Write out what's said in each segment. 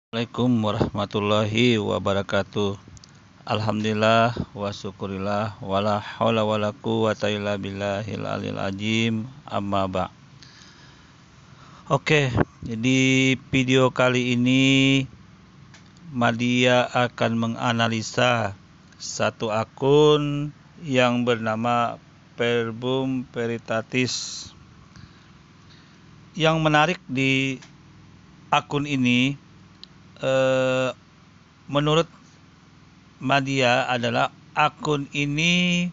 Assalamualaikum warahmatullahi wabarakatuh. Alhamdulillah wa syukurillah wala haula wala quwata illa billahil aliyil azim. Amma ba'. Oke, jadi video kali ini Madia akan menganalisa satu akun yang bernama Verbum Veritatis. Yang menarik di akun ini menurut Madia adalah akun ini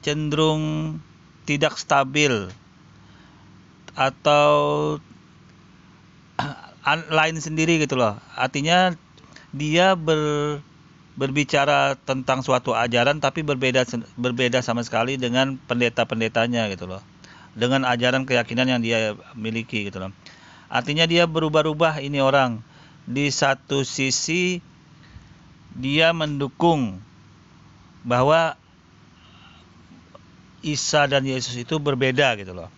cenderung tidak stabil atau lain sendiri gitu loh. Artinya dia berbicara tentang suatu ajaran tapi berbeda sama sekali dengan pendeta-pendetanya gitu loh. Dengan ajaran keyakinan yang dia miliki gitu loh. Artinya dia berubah-ubah ini orang. Di satu sisi dia mendukung bahwa Isa dan Yesus itu berbeda gitu loh.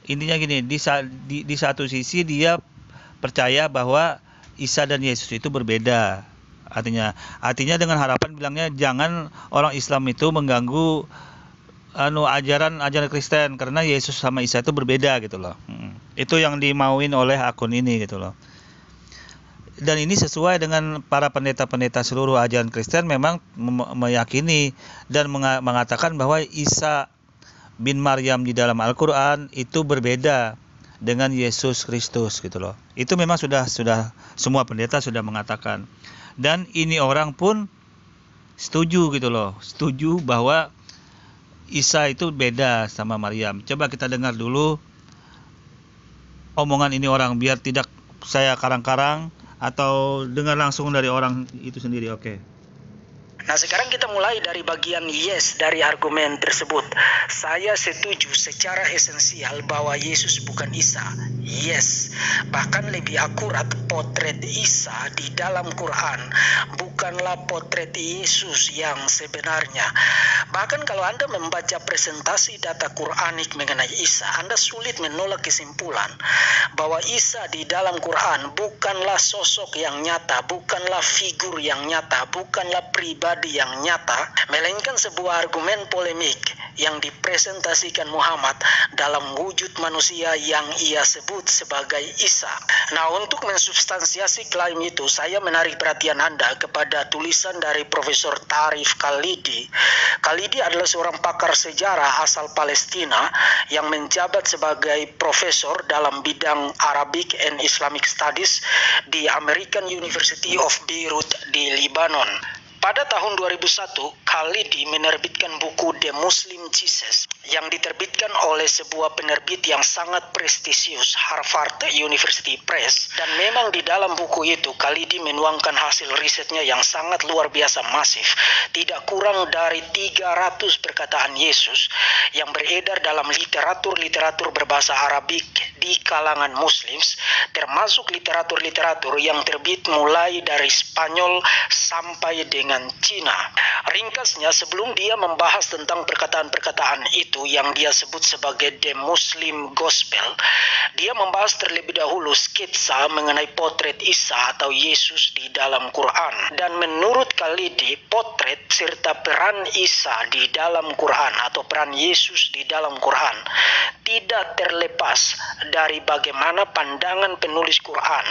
Intinya gini, di satu sisi dia percaya bahwa Isa dan Yesus itu berbeda. Artinya dengan harapan bilangnya jangan orang Islam itu mengganggu ajaran Kristen karena Yesus sama Isa itu berbeda gitu loh. Itu yang dimauin oleh akun ini gitu loh. Dan ini sesuai dengan para pendeta-pendeta seluruh ajaran Kristen memang meyakini dan mengatakan bahwa Isa bin Maryam di dalam Al-Quran itu berbeda dengan Yesus Kristus gitu loh. Itu memang sudah semua pendeta sudah mengatakan. Dan ini orang pun setuju gitu loh. Setuju bahwa Isa itu beda sama Maryam. Coba kita dengar dulu omongan ini orang biar tidak saya karang-karang atau dengar langsung dari orang itu sendiri. Oke. Nah, sekarang kita mulai dari bagian yes dari argumen tersebut. Saya setuju secara esensial bahwa Yesus bukan Isa. Yes. Bahkan lebih akurat potret Isa di dalam Quran bukanlah potret Yesus yang sebenarnya. Bahkan kalau Anda membaca presentasi data Quranik mengenai Isa, Anda sulit menolak kesimpulan bahwa Isa di dalam Quran bukanlah sosok yang nyata, bukanlah figur yang nyata, bukanlah pribadi yang nyata, melainkan sebuah argumen polemik yang dipresentasikan Muhammad dalam wujud manusia yang ia sebut sebagai Isa. Nah, untuk mensubstansiasi klaim itu, saya menarik perhatian Anda kepada tulisan dari Profesor Tarif Khalidi. Khalidi adalah seorang pakar sejarah asal Palestina yang menjabat sebagai profesor dalam bidang Arabic and Islamic Studies di American University of Beirut di Lebanon. Pada tahun 2001, Khalidi menerbitkan buku The Muslim Jesus yang diterbitkan oleh sebuah penerbit yang sangat prestisius, Harvard University Press. Dan memang di dalam buku itu, Khalidi menuangkan hasil risetnya yang sangat luar biasa masif. Tidak kurang dari 300 perkataan Yesus yang beredar dalam literatur berbahasa Arabik di kalangan Muslims, termasuk literatur yang terbit mulai dari Spanyol sampai dengan Cina. Ringkasnya, sebelum dia membahas tentang perkataan-perkataan itu yang dia sebut sebagai The Muslim Gospel, dia membahas terlebih dahulu sketsa mengenai potret Isa atau Yesus di dalam Quran. Dan menurut Khalidi, potret serta peran Isa di dalam Quran atau peran Yesus di dalam Quran tidak terlepas dari bagaimana pandangan penulis Quran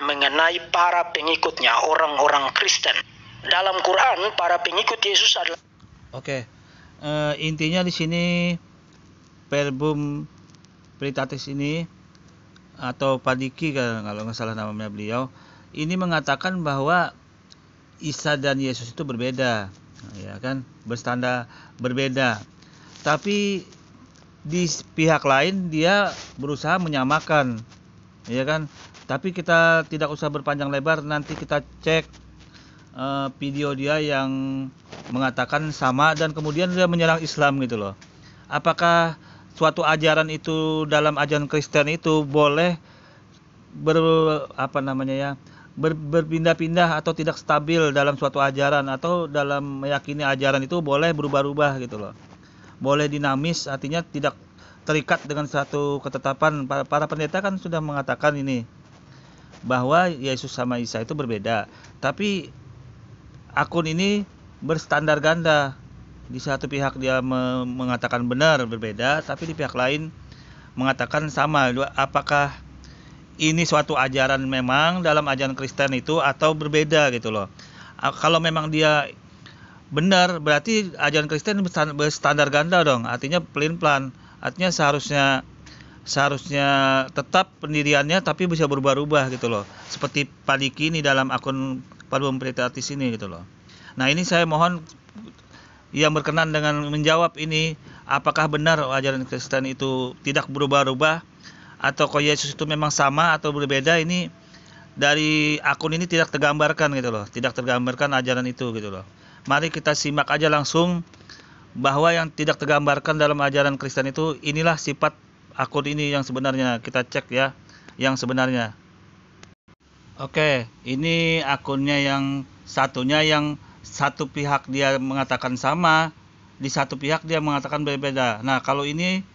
mengenai para pengikutnya, orang-orang Kristen. Dalam Quran, para pengikut Yesus adalah intinya di sini Verbum Veritatis ini atau Padiki kalau nggak salah namanya beliau, ini mengatakan bahwa Isa dan Yesus itu berbeda, ya kan, berstandar berbeda. Tapi di pihak lain dia berusaha menyamakan, ya kan. Tapi kita tidak usah berpanjang lebar, nanti kita cek video dia yang mengatakan sama dan kemudian dia menyerang Islam gitu loh. Apakah suatu ajaran itu dalam ajaran Kristen itu boleh berpindah-pindah atau tidak stabil dalam suatu ajaran, atau dalam meyakini ajaran itu boleh berubah-ubah gitu loh. Boleh dinamis, artinya tidak terikat dengan satu ketetapan. Para pendeta kan sudah mengatakan ini bahwa Yesus sama Isa itu berbeda. Tapi akun ini berstandar ganda. Di satu pihak dia mengatakan benar berbeda, tapi di pihak lain mengatakan sama. Apakah ini suatu ajaran memang dalam ajaran Kristen itu atau berbeda gitu loh. Kalau memang dia benar, berarti ajaran Kristen berstandar ganda dong. Artinya pelin-pelan. Artinya seharusnya tetap pendiriannya tapi bisa berubah-ubah gitu loh. Seperti Padiki ini dalam akun Paduan Pendeta Artis ini gitu loh. Nah, ini saya mohon yang berkenan dengan menjawab ini, apakah benar ajaran Kristen itu tidak berubah-ubah atau kok Yesus itu memang sama atau berbeda. Ini dari akun ini tidak tergambarkan gitu loh. Tidak tergambarkan ajaran itu gitu loh. Mari kita simak aja langsung bahwa yang tidak tergambarkan dalam ajaran Kristen itu, inilah sifat akun ini yang sebenarnya. Kita cek ya yang sebenarnya. Oke, ini akunnya yang satunya, yang satu pihak dia mengatakan sama, di satu pihak dia mengatakan berbeda. Nah, kalau ini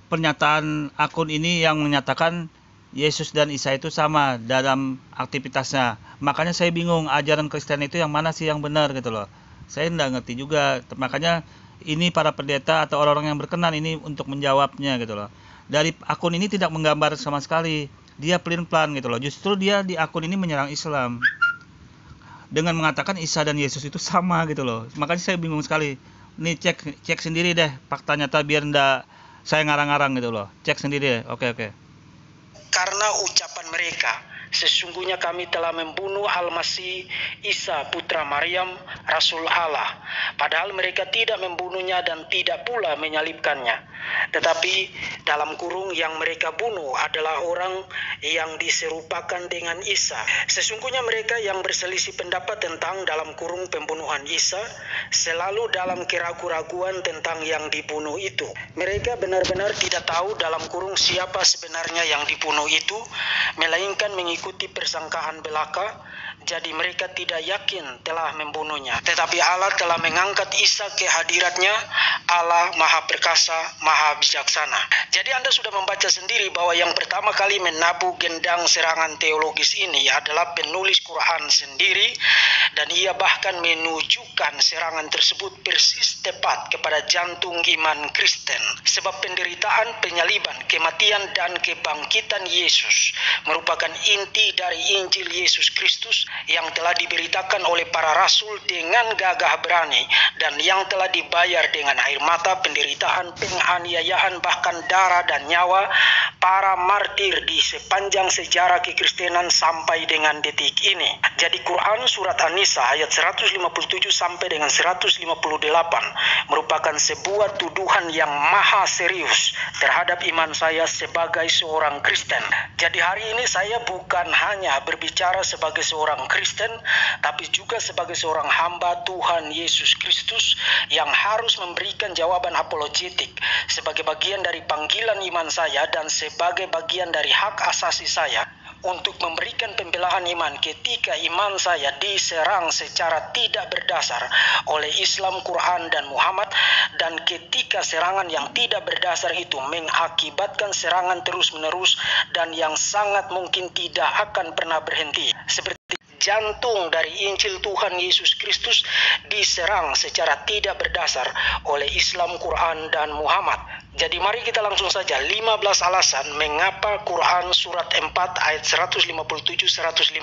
pernyataan akun ini yang menyatakan Yesus dan Isa itu sama dalam aktivitasnya. Makanya saya bingung, ajaran Kristen itu yang mana sih yang benar gitu loh. Saya tidak ngerti juga. Makanya ini para pendeta atau orang-orang yang berkenan ini untuk menjawabnya gitu loh. Dari akun ini tidak menggambar sama sekali. Dia pelin-pelan gitu loh. Justru dia di akun ini menyerang Islam dengan mengatakan Isa dan Yesus itu sama gitu loh. Makanya saya bingung sekali. Nih cek sendiri deh fakta nyata biar ndak saya ngarang-ngarang gitu loh. Cek sendiri deh. Oke. Karena ucapan mereka, sesungguhnya kami telah membunuh Al-Masih Isa putra Maryam, Rasul Allah. Padahal mereka tidak membunuhnya dan tidak pula menyalibkannya. Tetapi dalam kurung yang mereka bunuh adalah orang yang diserupakan dengan Isa. Sesungguhnya mereka yang berselisih pendapat tentang dalam kurung pembunuhan Isa selalu dalam keraguan-raguan tentang yang dibunuh itu. Mereka benar-benar tidak tahu dalam kurung siapa sebenarnya yang dibunuh itu, melainkan mengikuti persangkaan belaka. Jadi mereka tidak yakin telah membunuhnya. Tetapi Allah telah mengangkat Isa ke hadiratnya. Allah Maha Perkasa, Maha Bijaksana. Jadi Anda sudah membaca sendiri bahwa yang pertama kali menabuh gendang serangan teologis ini adalah penulis Quran sendiri. Dan ia bahkan menunjukkan serangan tersebut persis tepat kepada jantung iman Kristen. Sebab penderitaan, penyaliban, kematian, dan kebangkitan Yesus merupakan inti dari Injil Yesus Kristus yang telah diberitakan oleh para rasul dengan gagah berani dan yang telah dibayar dengan air mata, penderitaan, penganiayaan, bahkan darah dan nyawa para martir di sepanjang sejarah kekristenan sampai dengan detik ini. Jadi Quran surat An-Nisa ayat 157 sampai dengan 158 merupakan sebuah tuduhan yang maha serius terhadap iman saya sebagai seorang Kristen. Jadi hari ini saya bukan hanya berbicara sebagai seorang Kristen, tapi juga sebagai seorang hamba Tuhan Yesus Kristus yang harus memberikan jawaban apologetik sebagai bagian dari panggilan iman saya dan sebagai bagian dari hak asasi saya untuk memberikan pembelaan iman ketika iman saya diserang secara tidak berdasar oleh Islam, Quran, dan Muhammad, dan ketika serangan yang tidak berdasar itu mengakibatkan serangan terus-menerus dan yang sangat mungkin tidak akan pernah berhenti. Seperti jantung dari Injil Tuhan Yesus Kristus diserang secara tidak berdasar oleh Islam, Quran, dan Muhammad. Jadi mari kita langsung saja 15 alasan mengapa Quran surat 4 ayat 157-158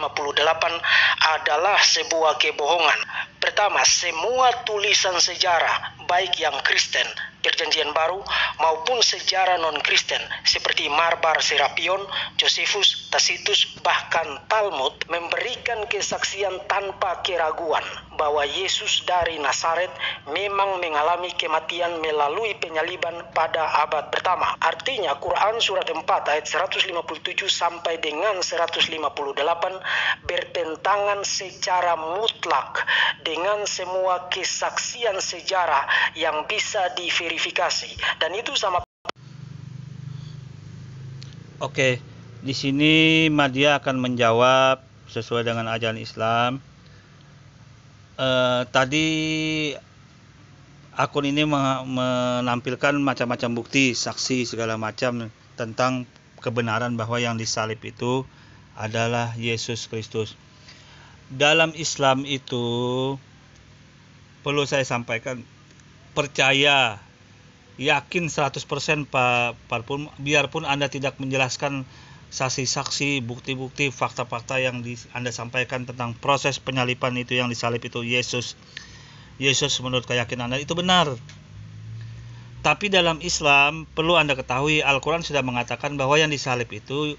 adalah sebuah kebohongan. Pertama, semua tulisan sejarah baik yang Kristen, Perjanjian Baru maupun sejarah non-Kristen seperti Marbar Serapion, Josephus, Tacitus, bahkan Talmud memberikan kesaksian tanpa keraguan bahwa Yesus dari Nazaret memang mengalami kematian melalui penyaliban pada abad pertama. Artinya Quran surat 4 ayat 157 sampai dengan 158 bertentangan secara mutlak dengan semua kesaksian sejarah yang bisa diverifikasi, dan itu sama. Oke, di sini Madia akan menjawab sesuai dengan ajaran Islam. Tadi akun ini menampilkan macam-macam bukti, saksi segala macam tentang kebenaran bahwa yang disalib itu adalah Yesus Kristus. Dalam Islam itu perlu saya sampaikan, percaya, yakin 100% biarpun Anda tidak menjelaskan saksi-saksi, bukti-bukti, fakta-fakta yang Anda sampaikan tentang proses penyalipan itu, yang disalib itu Yesus menurut keyakinan Anda itu benar. Tapi dalam Islam perlu Anda ketahui, Al-Quran sudah mengatakan bahwa yang disalib itu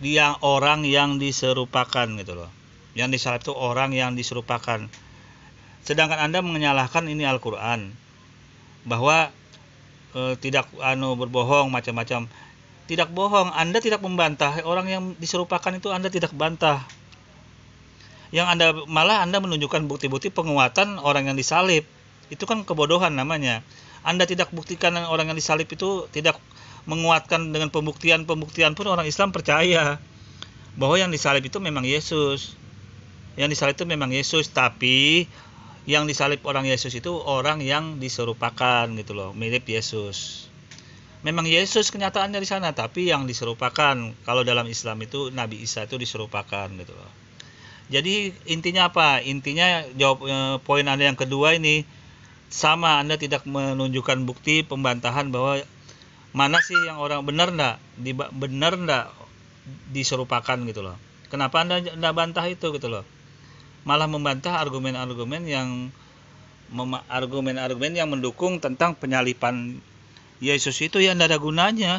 dia orang yang diserupakan gitu loh. Yang disalib itu orang yang diserupakan. Sedangkan Anda menyalahkan ini Al-Quran bahwa tidak berbohong macam-macam. Tidak bohong, Anda tidak membantah orang yang diserupakan itu, Anda tidak bantah. Yang malah Anda menunjukkan bukti-bukti penguatan orang yang disalib. Itu kan kebodohan namanya. Anda tidak buktikan orang yang disalib itu, tidak menguatkan dengan pembuktian pun orang Islam percaya bahwa yang disalib itu memang Yesus. Yang disalib itu memang Yesus, tapi yang disalib orang Yesus itu orang yang diserupakan gitu loh, mirip Yesus. Memang Yesus kenyataannya di sana, tapi yang diserupakan. Kalau dalam Islam itu Nabi Isa itu diserupakan gitu loh. Jadi intinya apa? Intinya poin Anda yang kedua ini sama, Anda tidak menunjukkan bukti pembantahan bahwa mana sih yang orang benar enggak diserupakan gitu loh. Kenapa Anda enggak bantah itu gitu loh? Malah membantah argumen-argumen yang mendukung tentang penyalipan Yesus itu yang tidak ada gunanya.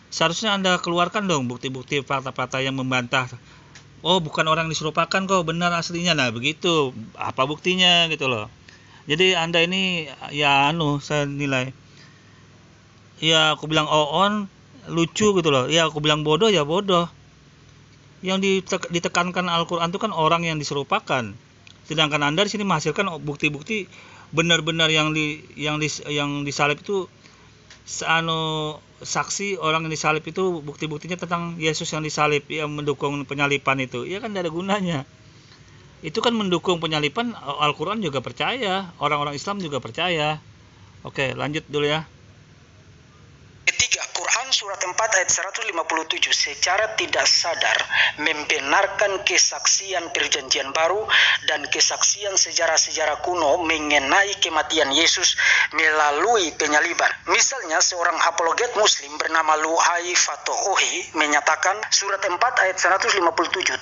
Seharusnya Anda keluarkan dong bukti-bukti, fakta-fakta yang membantah. Oh, bukan orang diserupakan kok, benar aslinya. Nah, begitu. Apa buktinya gitu loh. Jadi Anda ini saya nilai. Ya aku bilang on lucu gitu loh. Ya aku bilang bodoh ya bodoh. Yang ditekankan Al-Quran itu kan orang yang diserupakan. Sedangkan Anda di sini menghasilkan bukti-bukti benar-benar yang disalib itu saksi orang yang disalib itu, bukti-buktinya tentang Yesus yang disalib yang mendukung penyalipan itu. Ya kan tidak ada gunanya. Itu kan mendukung penyalipan, Al-Quran juga percaya, orang-orang Islam juga percaya. Oke, lanjut dulu ya. Surat 4 ayat 157 secara tidak sadar membenarkan kesaksian perjanjian baru dan kesaksian sejarah-sejarah kuno mengenai kematian Yesus melalui penyaliban. Misalnya seorang apologet muslim bernama Luhai Fatohi menyatakan surat 4 ayat 157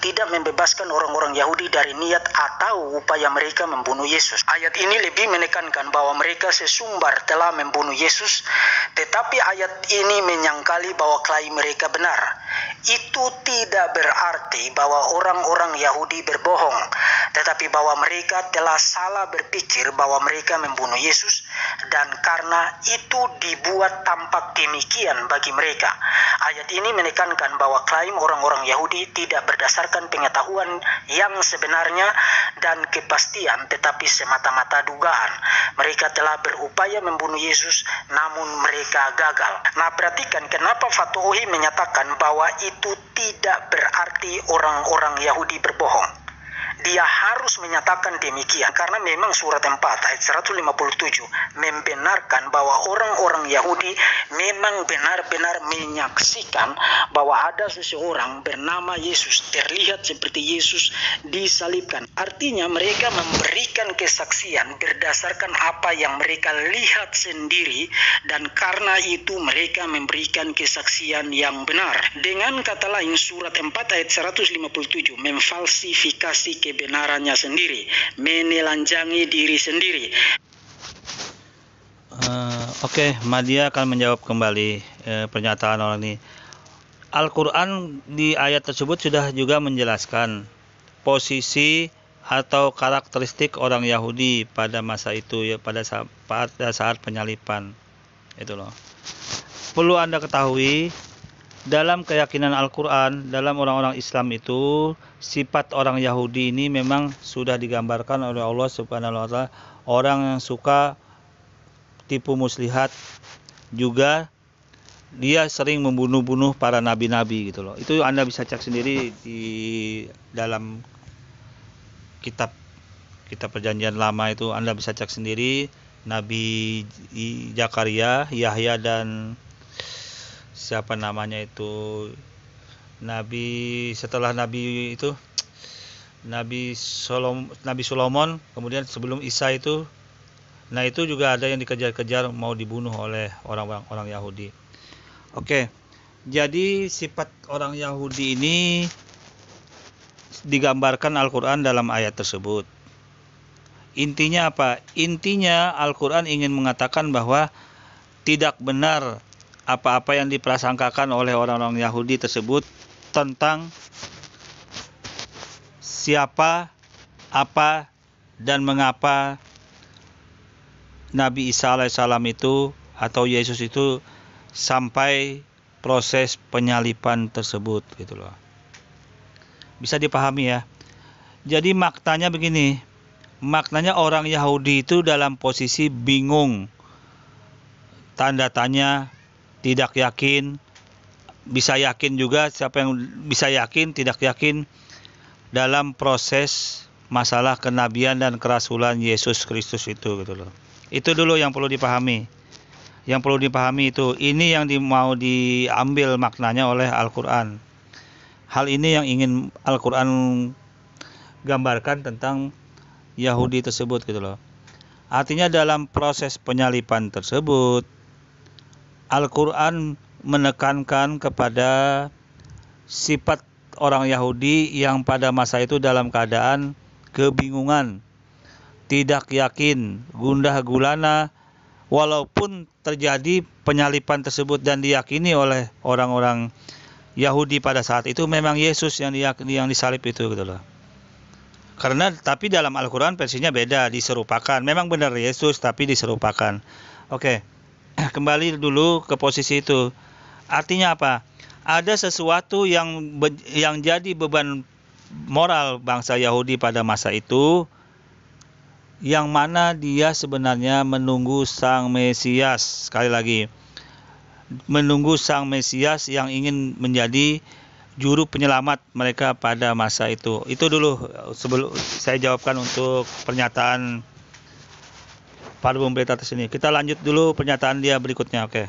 tidak membebaskan orang-orang Yahudi dari niat atau upaya mereka membunuh Yesus. Ayat ini lebih menekankan bahwa mereka sesumbar telah membunuh Yesus, tetapi ayat ini menyangkali bahwa klaim mereka benar. Itu tidak berarti bahwa orang-orang Yahudi berbohong, tetapi bahwa mereka telah salah berpikir bahwa mereka membunuh Yesus, dan karena itu dibuat tampak demikian bagi mereka. Ayat ini menekankan bahwa klaim orang-orang Yahudi tidak berdasarkan pengetahuan yang sebenarnya dan kepastian, tetapi semata-mata dugaan. Mereka telah berupaya membunuh Yesus, namun mereka gagal. Nah, perhatikan kenapa Fatohi menyatakan bahwa itu tidak berarti orang-orang Yahudi berbohong. Dia harus menyatakan demikian karena memang surat 4 ayat 157 membenarkan bahwa orang-orang Yahudi memang benar-benar menyaksikan bahwa ada seseorang bernama Yesus terlihat seperti Yesus disalibkan. Artinya mereka memberikan kesaksian berdasarkan apa yang mereka lihat sendiri, dan karena itu mereka memberikan kesaksian yang benar. Dengan kata lain, surat 4 ayat 157 memfalsifikasi kebenarannya sendiri, menelanjangi diri sendiri. Oke, Madia akan menjawab kembali pernyataan orang ini. Al-Quran di ayat tersebut sudah juga menjelaskan posisi atau karakteristik orang Yahudi pada masa itu, ya, pada saat penyalipan. Itu loh. Perlu Anda ketahui, dalam keyakinan Al-Quran, dalam orang-orang Islam itu, sifat orang Yahudi ini memang sudah digambarkan oleh Allah Subhanahu wa Ta'ala, orang yang suka tipu muslihat, juga dia sering membunuh-bunuh para nabi-nabi gitu loh. Itu Anda bisa cek sendiri di dalam kitab Perjanjian Lama itu, Anda bisa cek sendiri. Nabi Zakaria, Yahya, dan siapa namanya itu, setelah Nabi itu Nabi Solomon, kemudian sebelum Isa itu. Nah, itu juga ada yang dikejar-kejar mau dibunuh oleh orang Yahudi. Oke. Jadi sifat orang Yahudi ini digambarkan Al-Qur'an dalam ayat tersebut. Intinya apa? Intinya Al-Qur'an ingin mengatakan bahwa tidak benar apa-apa yang diprasangkakan oleh orang-orang Yahudi tersebut tentang siapa, apa, dan mengapa Nabi Isa alaihissalam itu atau Yesus itu sampai proses penyalipan tersebut gitu loh. Bisa dipahami ya. Jadi maknanya begini. Maknanya orang Yahudi itu dalam posisi bingung, tanda tanya, tidak yakin, bisa yakin juga, siapa yang bisa yakin, tidak yakin dalam proses masalah kenabian dan kerasulan Yesus Kristus itu gitu loh. Itu dulu yang perlu dipahami. Yang perlu dipahami itu, ini yang mau diambil maknanya oleh Al-Qur'an. Hal ini yang ingin Al-Qur'an gambarkan tentang Yahudi tersebut gitu loh. Artinya dalam proses penyalipan tersebut, Al-Qur'an menekankan kepada sifat orang Yahudi yang pada masa itu dalam keadaan kebingungan, tidak yakin, gundah gulana, walaupun terjadi penyalipan tersebut dan diyakini oleh orang-orang Yahudi pada saat itu memang Yesus yang disalib itu gitu loh. Tapi dalam Al-Qur'an versinya beda, diserupakan. Memang benar Yesus tapi diserupakan. Oke. Kembali dulu ke posisi itu. Artinya apa? Ada sesuatu yang jadi beban moral bangsa Yahudi pada masa itu, yang mana dia sebenarnya menunggu Sang Mesias. Sekali lagi, menunggu Sang Mesias yang ingin menjadi juru penyelamat mereka pada masa itu. Itu dulu sebelum saya jawabkan untuk pernyataan Pak Pendeta sini. Kita lanjut dulu pernyataan dia berikutnya. Oke.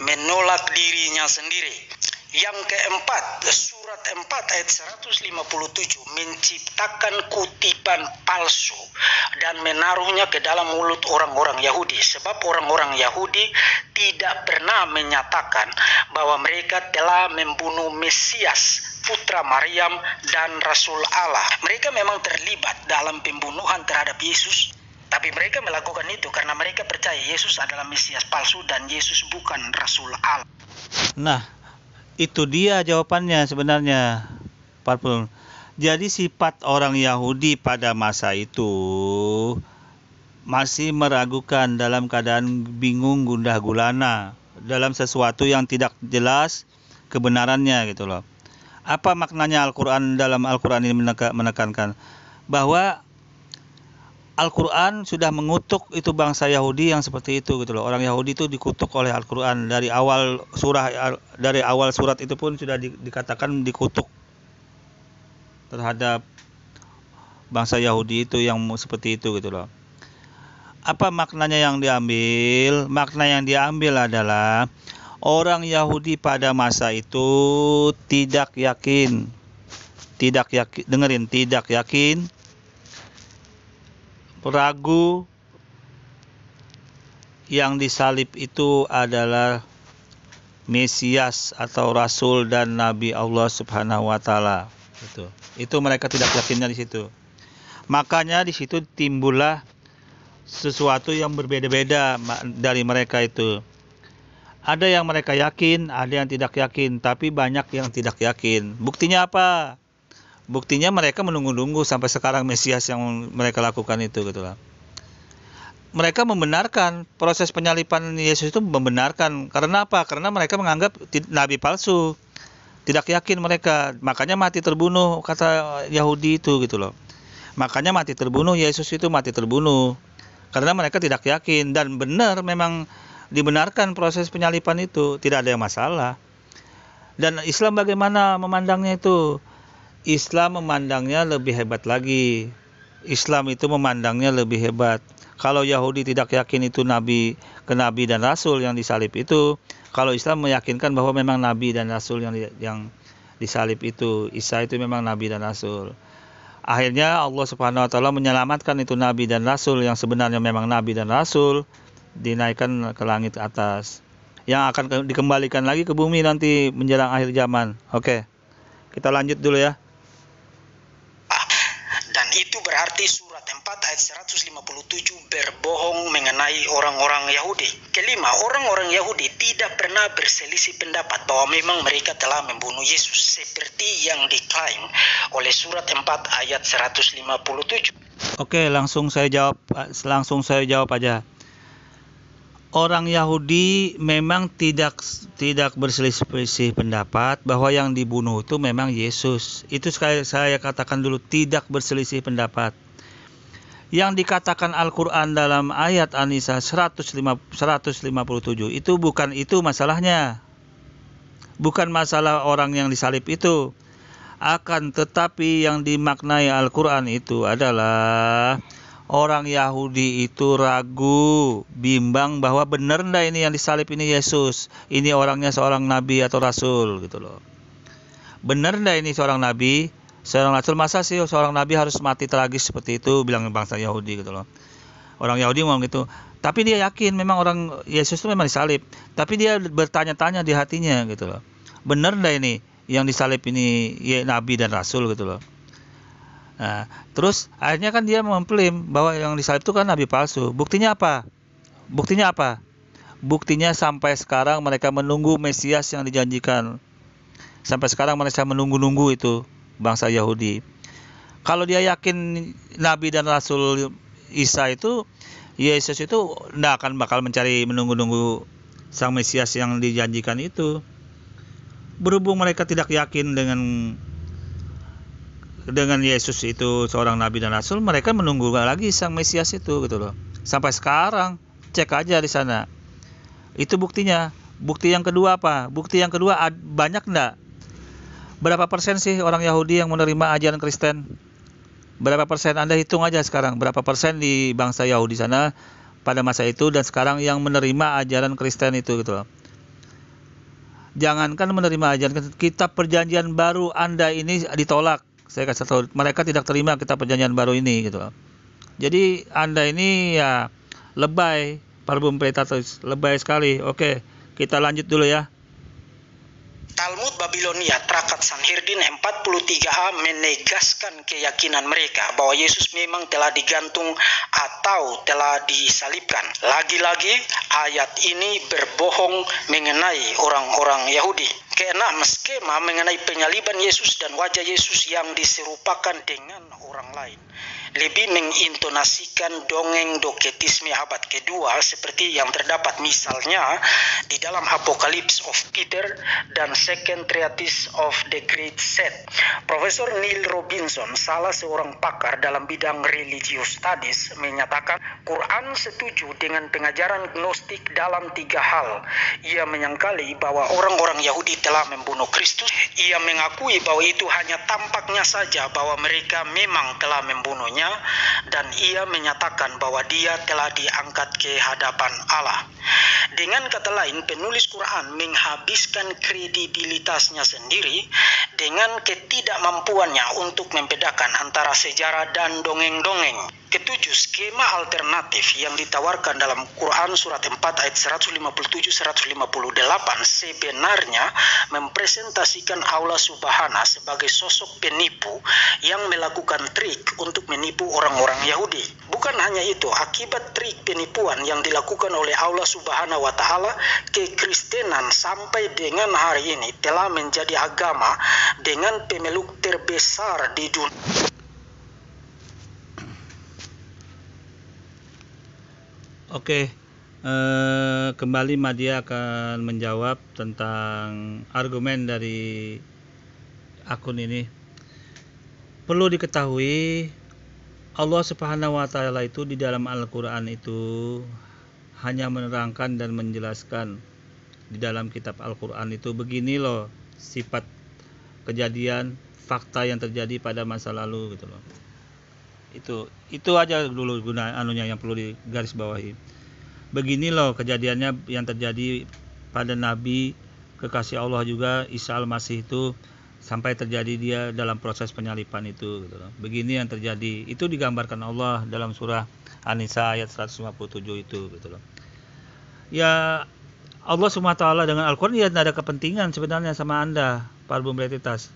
Menolak dirinya sendiri. Yang keempat, surat 4 ayat 157 menciptakan kutipan palsu dan menaruhnya ke dalam mulut orang-orang Yahudi. Sebab orang-orang Yahudi tidak pernah menyatakan bahwa mereka telah membunuh Mesias, putra Maryam dan Rasul Allah. Mereka memang terlibat dalam pembunuhan terhadap Yesus, tapi mereka melakukan itu karena mereka percaya Yesus adalah Mesias palsu dan Yesus bukan Rasul Allah. Nah, itu dia jawabannya sebenarnya, Pak Pul. Jadi sifat orang Yahudi pada masa itu masih meragukan, dalam keadaan bingung, gundah gulana dalam sesuatu yang tidak jelas kebenarannya gitu loh. Apa maknanya Al-Qur'an dalam Al-Qur'an ini menekankan bahwa Al-Qur'an sudah mengutuk itu bangsa Yahudi yang seperti itu gitu loh. Orang Yahudi itu dikutuk oleh Al-Qur'an dari awal surat itu pun sudah dikatakan dikutuk terhadap bangsa Yahudi itu yang seperti itu gitu loh. Apa maknanya yang diambil? Makna yang diambil adalah orang Yahudi pada masa itu tidak yakin, ragu yang disalib itu adalah Mesias atau Rasul dan Nabi Allah Subhanahu wa taala. Itu mereka tidak yakinnya di situ. Makanya di situ timbullah sesuatu yang berbeda-beda dari mereka itu. Ada yang mereka yakin, ada yang tidak yakin, tapi banyak yang tidak yakin. Buktinya apa? Buktinya mereka menunggu-nunggu sampai sekarang Mesias yang mereka lakukan itu gitu lah. Mereka membenarkan proses penyalipan Yesus itu, membenarkan. Karena apa? Karena mereka menganggap nabi palsu. Tidak yakin mereka, makanya mati terbunuh, kata Yahudi itu gitu loh. Makanya mati terbunuh, Yesus itu mati terbunuh. Karena mereka tidak yakin, dan benar memang dibenarkan proses penyalipan itu, tidak ada yang masalah. Dan Islam bagaimana memandangnya itu? Islam memandangnya lebih hebat lagi. Islam itu memandangnya lebih hebat. Kalau Yahudi tidak yakin itu nabi dan rasul yang disalib itu, kalau Islam meyakinkan bahwa memang nabi dan rasul yang disalib itu. Isa itu memang nabi dan rasul. Akhirnya Allah Subhanahu wa taala menyelamatkan itu nabi dan rasul yang sebenarnya memang nabi dan rasul, dinaikkan ke langit atas, yang akan dikembalikan lagi ke bumi nanti menjelang akhir zaman. Oke. Kita lanjut dulu ya. Dan itu berarti surat 4 ayat 157 berbohong mengenai orang-orang Yahudi. Kelima, orang-orang Yahudi tidak pernah berselisih pendapat bahwa memang mereka telah membunuh Yesus seperti yang diklaim oleh surat 4 ayat 157. Oke, langsung saya jawab aja. Orang Yahudi memang tidak berselisih pendapat bahwa yang dibunuh itu memang Yesus. Itu sekali saya katakan dulu, tidak berselisih pendapat. Yang dikatakan Al-Quran dalam ayat An-Nisa 157 itu bukan itu masalahnya. Bukan masalah orang yang disalib itu. Akan tetapi yang dimaknai Al-Quran itu adalah orang Yahudi itu ragu, bimbang bahwa benar enggak ini yang disalib ini Yesus, ini orangnya seorang nabi atau rasul gitu loh. Benar enggak ini seorang nabi, seorang rasul, masa sih seorang nabi harus mati tragis seperti itu, bilang bangsa Yahudi gitu loh. Orang Yahudi ngomong gitu. Tapi dia yakin memang orang Yesus itu memang disalib, tapi dia bertanya-tanya di hatinya gitu loh. Benar enggak ini yang disalib ini nabi dan rasul gitu loh. Nah, terus akhirnya kan dia mengklaim bahwa yang disalib itu kan nabi palsu. Buktinya apa? Buktinya sampai sekarang mereka menunggu Mesias yang dijanjikan. Sampai sekarang mereka menunggu-nunggu itu bangsa Yahudi. Kalau dia yakin nabi dan rasul Isa itu, Yesus itu tidak akan bakal menunggu-nunggu sang Mesias yang dijanjikan itu. Berhubung mereka tidak yakin dengan Yesus itu seorang nabi dan rasul, mereka menunggu lagi sang Mesias itu gitu loh. Sampai sekarang, cek aja di sana. Itu buktinya. Bukti yang kedua apa? Bukti yang kedua banyak enggak? Berapa persen sih orang Yahudi yang menerima ajaran Kristen? Berapa persen? Anda hitung aja sekarang. Berapa persen di bangsa Yahudi sana pada masa itu dan sekarang yang menerima ajaran Kristen itu gitu loh. Jangankan menerima ajaran, kitab perjanjian baru Anda ini ditolak. Saya kasih tahu, mereka tidak terima kitab perjanjian baru ini gitu loh. Jadi Anda ini ya lebay, Parbum Pretatus, lebay sekali. Oke, kita lanjut dulu ya. Talmud Babilonia Trakat Sanhedrin 43a menegaskan keyakinan mereka bahwa Yesus memang telah digantung atau telah disalibkan. Lagi-lagi ayat ini berbohong mengenai orang-orang Yahudi. Keenam, skema mengenai penyaliban Yesus dan wajah Yesus yang diserupakan dengan orang lain lebih mengintonasikan dongeng doketisme abad kedua seperti yang terdapat misalnya di dalam Apocalypse of Peter dan Second Treatise of the Great Set. Profesor Neil Robinson, salah seorang pakar dalam bidang religious studies, menyatakan Quran setuju dengan pengajaran Gnostik dalam 3 hal. Ia menyangkali bahwa orang-orang Yahudi telah membunuh Kristus. Ia mengakui bahwa itu hanya tampaknya saja bahwa mereka memang telah membunuhnya, dan ia menyatakan bahwa dia telah diangkat ke hadapan Allah. Dengan kata lain, penulis Quran menghabiskan kredibilitasnya sendiri dengan ketidakmampuannya untuk membedakan antara sejarah dan dongeng-dongeng. Ketujuh, skema alternatif yang ditawarkan dalam Quran surat 4 ayat 157-158 sebenarnya mempresentasikan Allah Subhanahu sebagai sosok penipu yang melakukan trik untuk menipu orang-orang Yahudi. Bukan hanya itu, akibat trik penipuan yang dilakukan oleh Allah Subhanahu wa Ta'ala, kekristenan sampai dengan hari ini telah menjadi agama dengan pemeluk terbesar di dunia. Oke, kembali Madia akan menjawab tentang argumen dari akun ini. Perlu diketahui, Allah Subhanahu wa Ta'ala itu di dalam Al-Quran itu hanya menerangkan dan menjelaskan di dalam kitab Al-Quran itu begini loh sifat kejadian fakta yang terjadi pada masa lalu gitu loh. Itu aja dulu guna anunya yang perlu digarisbawahi. Begini loh kejadiannya yang terjadi pada Nabi kekasih Allah juga Isa Al-Masih itu sampai terjadi dia dalam proses penyalipan itu gitu loh. Begini yang terjadi. Itu digambarkan Allah dalam surah An-Nisa ayat 157 itu gitu loh. Ya Allah SWT dengan Al-Quran dia tidak ada kepentingan sebenarnya sama Anda, Verbum Veritatis,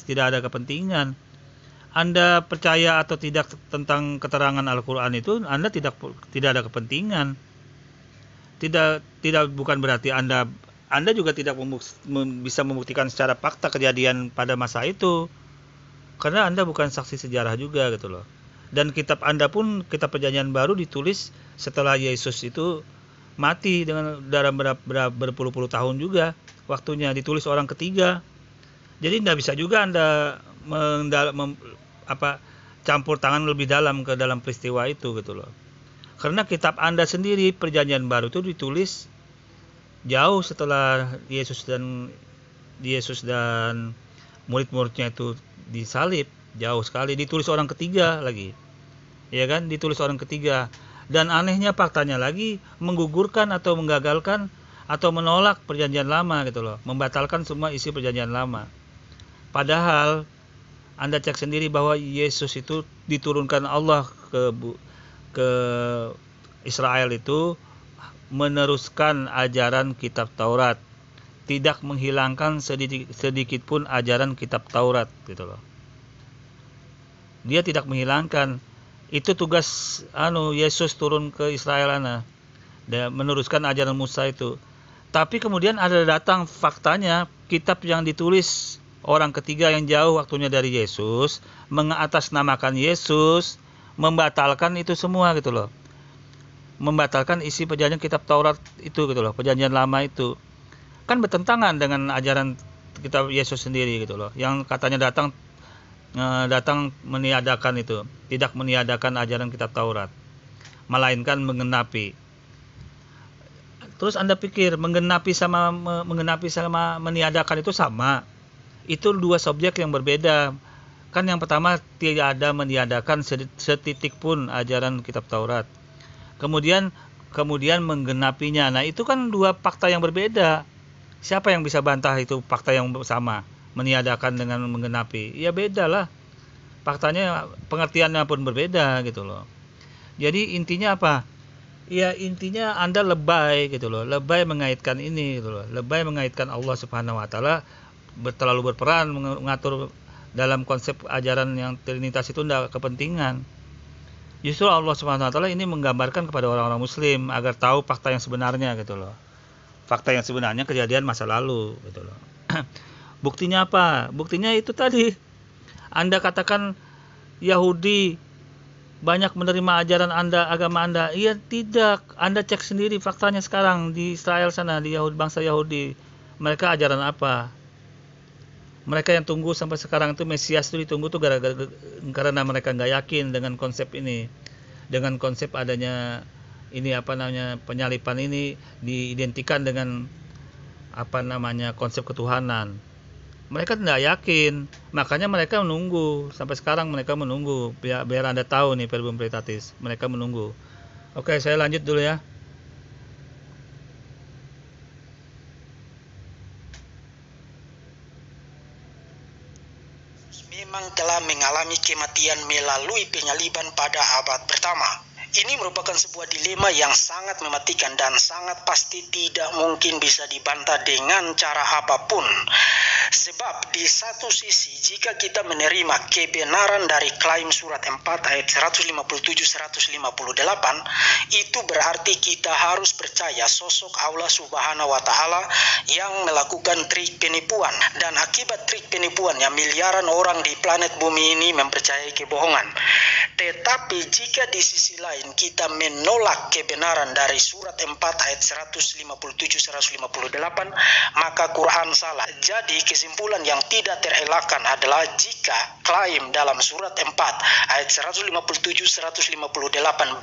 tidak ada kepentingan. Anda percaya atau tidak tentang keterangan Al-Quran itu, Anda tidak ada kepentingan. Tidak bukan berarti Anda juga tidak bisa membuktikan secara fakta kejadian pada masa itu, karena Anda bukan saksi sejarah juga gitu loh. Dan kitab Anda pun, kitab Perjanjian Baru, ditulis setelah Yesus itu mati dengan dalam berpuluh-puluh tahun juga waktunya, ditulis orang ketiga. Jadi tidak bisa juga Anda campur tangan lebih dalam ke dalam peristiwa itu gitu loh. Karena kitab Anda sendiri Perjanjian Baru itu ditulis jauh setelah Yesus dan murid-muridnya itu disalib, jauh sekali, ditulis orang ketiga lagi. Ya kan, ditulis orang ketiga. Dan anehnya faktanya lagi menggugurkan atau menggagalkan atau menolak Perjanjian Lama gitu loh, membatalkan semua isi Perjanjian Lama. Padahal Anda cek sendiri bahwa Yesus itu diturunkan Allah ke Israel itu meneruskan ajaran kitab Taurat, tidak menghilangkan sedikit pun ajaran kitab Taurat gitu loh. Dia tidak menghilangkan. Itu tugas Yesus turun ke Israel dan meneruskan ajaran Musa itu. Tapi kemudian ada datang faktanya kitab yang ditulis orang ketiga yang jauh waktunya dari Yesus, mengatasnamakan Yesus, membatalkan itu semua gitu loh. Membatalkan isi perjanjian kitab Taurat itu gitu loh, Perjanjian Lama itu. Kan bertentangan dengan ajaran kitab Yesus sendiri gitu loh, yang katanya datang meniadakan itu, tidak meniadakan ajaran kitab Taurat, melainkan menggenapi. Terus Anda pikir menggenapi sama meniadakan itu sama? Itu dua subjek yang berbeda. Kan yang pertama tidak ada meniadakan setitik pun ajaran kitab Taurat. Kemudian menggenapinya. Nah, itu kan dua fakta yang berbeda. Siapa yang bisa bantah itu fakta yang sama? Meniadakan dengan menggenapi. Ya beda lah. Faktanya, pengertiannya pun berbeda gitu loh. Jadi intinya apa? Ya intinya Anda lebay gitu loh. Lebay mengaitkan ini gitu loh. Lebay mengaitkan Allah Subhanahu wa taala terlalu berperan mengatur dalam konsep ajaran yang Trinitas itu tidak kepentingan. Justru Allah Subhanahu wa taala ini menggambarkan kepada orang-orang muslim agar tahu fakta yang sebenarnya gitu loh. Fakta yang sebenarnya kejadian masa lalu gitu loh. Buktinya apa? Buktinya itu tadi. Anda katakan Yahudi banyak menerima ajaran Anda, agama Anda. Iya, tidak. Anda cek sendiri faktanya sekarang di Israel sana, di bangsa Yahudi. Mereka ajaran apa? Mereka yang tunggu sampai sekarang itu Mesias itu ditunggu tuh karena mereka nggak yakin dengan konsep ini, dengan konsep adanya ini penyalipan ini diidentikan dengan konsep ketuhanan. Mereka tidak yakin, makanya mereka menunggu sampai sekarang. Mereka menunggu biar Anda tahu nih Verbum Veritatis, mereka menunggu. Oke, saya lanjut dulu ya. Memang telah mengalami kematian melalui penyaliban pada abad pertama. Ini merupakan sebuah dilema yang sangat mematikan dan sangat pasti tidak mungkin bisa dibantah dengan cara apapun. Sebab di satu sisi jika kita menerima kebenaran dari klaim surat 4 ayat 157-158, itu berarti kita harus percaya sosok Allah Subhanahu wa taala yang melakukan trik penipuan, dan akibat trik penipuannya miliaran orang di planet bumi ini mempercayai kebohongan. Tetapi jika di sisi lain kita menolak kebenaran dari surat 4 ayat 157-158, maka Quran salah. Jadi kesimpulan yang tidak terelakkan adalah jika klaim dalam surat 4 ayat 157-158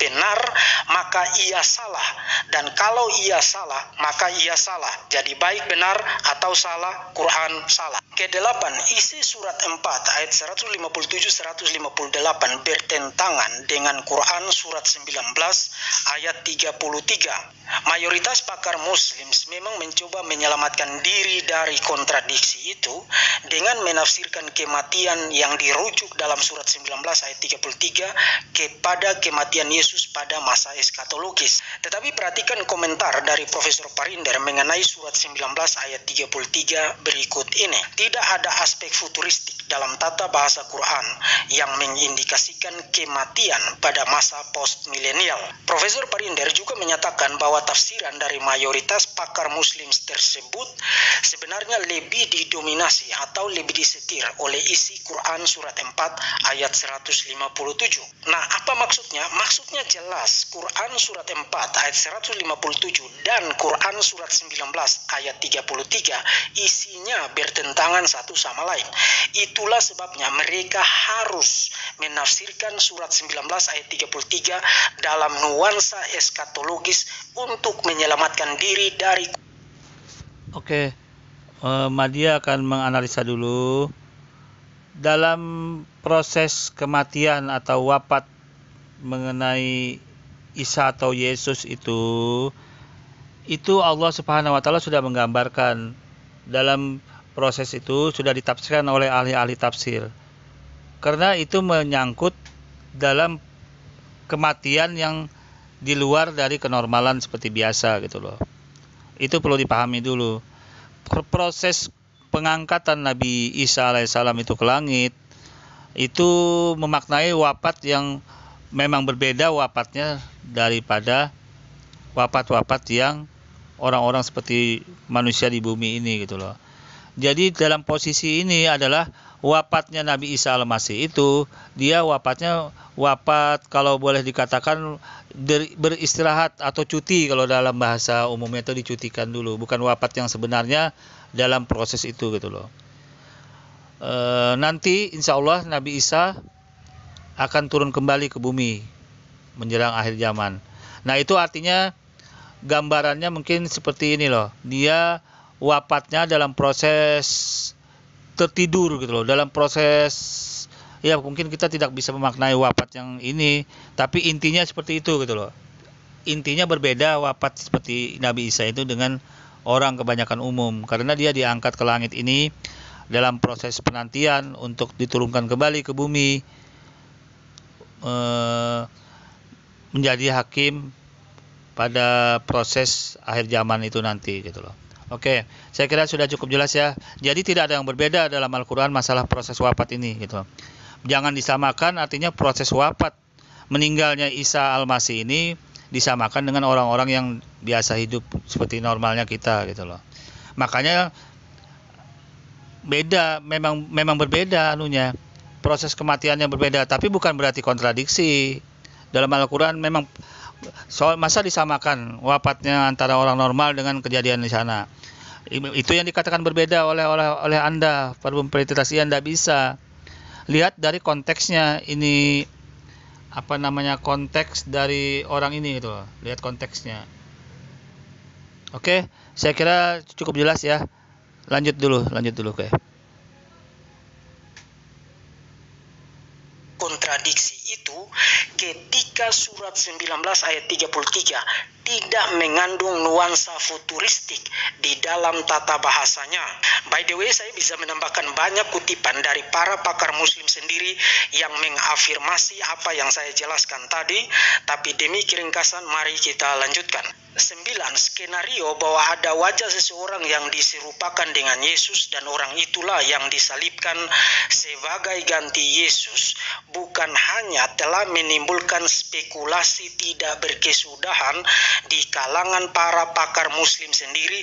benar, maka ia salah. Dan kalau ia salah, maka ia salah. Jadi baik benar atau salah, Quran salah. Kedelapan, isi surat 4 ayat 157-158 bertentangan dengan Quran surat 19 ayat 33. Mayoritas pakar Muslim memang mencoba menyelamatkan diri dari kontradiksi itu dengan menafsirkan kematian yang dirujuk dalam surat 19 ayat 33 kepada kematian Yesus pada masa eskatologis. Tetapi perhatikan komentar dari Profesor Parinder mengenai surat 19 ayat 33 berikut ini. Tidak ada aspek futuristik dalam tata bahasa Quran yang mengindikasikan kematian pada masa post-milenial. Profesor Parinder juga menyatakan bahwa tafsiran dari mayoritas pakar Muslim tersebut sebenarnya lebih didominasi atau lebih disetir oleh isi Quran surat 4 ayat 157. Nah, apa maksudnya? Maksudnya jelas, Quran surat 4 ayat 157 dan Quran surat 19 ayat 33 isinya bertentangan satu sama lain. Itulah sebabnya mereka harus menafsirkan surat 19 ayat 33 dalam nuansa eskatologis untuk menyelamatkan diri dari. Oke, Madia akan menganalisa dulu dalam proses kematian atau wafat mengenai Isa atau Yesus itu Allah Subhanahu wa taala sudah menggambarkan. Dalam proses itu sudah ditafsirkan oleh ahli-ahli tafsir. Karena itu menyangkut dalam kematian yang di luar dari kenormalan seperti biasa gitu loh. Itu perlu dipahami dulu. Proses pengangkatan Nabi Isa alaihissalam itu ke langit itu memaknai wafat yang memang berbeda wafatnya daripada wafat-wafat yang orang-orang seperti manusia di bumi ini gitu loh. Jadi dalam posisi ini adalah wafatnya Nabi Isa al-Masih itu, dia wafatnya wafat kalau boleh dikatakan beristirahat atau cuti, kalau dalam bahasa umumnya itu dicutikan dulu, bukan wafat yang sebenarnya dalam proses itu gitu loh. Nanti insya Allah Nabi Isa akan turun kembali ke bumi menjelang akhir zaman. Nah itu artinya gambarannya mungkin seperti ini loh, dia wafatnya dalam proses tertidur gitu loh, dalam proses, ya mungkin kita tidak bisa memaknai wafat yang ini, tapi intinya seperti itu gitu loh. Intinya berbeda wafat seperti Nabi Isa itu dengan orang kebanyakan umum, karena dia diangkat ke langit ini dalam proses penantian untuk diturunkan kembali ke bumi, menjadi hakim pada proses akhir zaman itu nanti gitu loh. Oke, saya kira sudah cukup jelas ya. Jadi tidak ada yang berbeda dalam Al-Quran masalah proses wafat ini gitu. Jangan disamakan, artinya proses wafat meninggalnya Isa Al-Masih ini disamakan dengan orang-orang yang biasa hidup seperti normalnya kita gitu loh. Makanya beda, memang berbeda anunya. Proses kematiannya berbeda, tapi bukan berarti kontradiksi. Dalam Al-Quran memang masa disamakan wafatnya antara orang normal dengan kejadian di sana. Itu yang dikatakan berbeda oleh Anda, para pemperitasi. Anda bisa lihat dari konteksnya ini, apa namanya, konteks dari orang ini gitu loh. Lihat konteksnya. Oke, saya kira cukup jelas ya. Lanjut dulu oke. Kontradiksi itu ketika surat 19 ayat 33 tidak mengandung nuansa futuristik di dalam tata bahasanya. By the way, saya bisa menambahkan banyak kutipan dari para pakar Muslim sendiri yang mengafirmasi apa yang saya jelaskan tadi, tapi demi keringkasan mari kita lanjutkan. 9. Skenario bahwa ada wajah seseorang yang diserupakan dengan Yesus dan orang itulah yang disalibkan sebagai ganti Yesus bukan hanya telah menimbulkan spekulasi tidak berkesudahan di kalangan para pakar Muslim sendiri,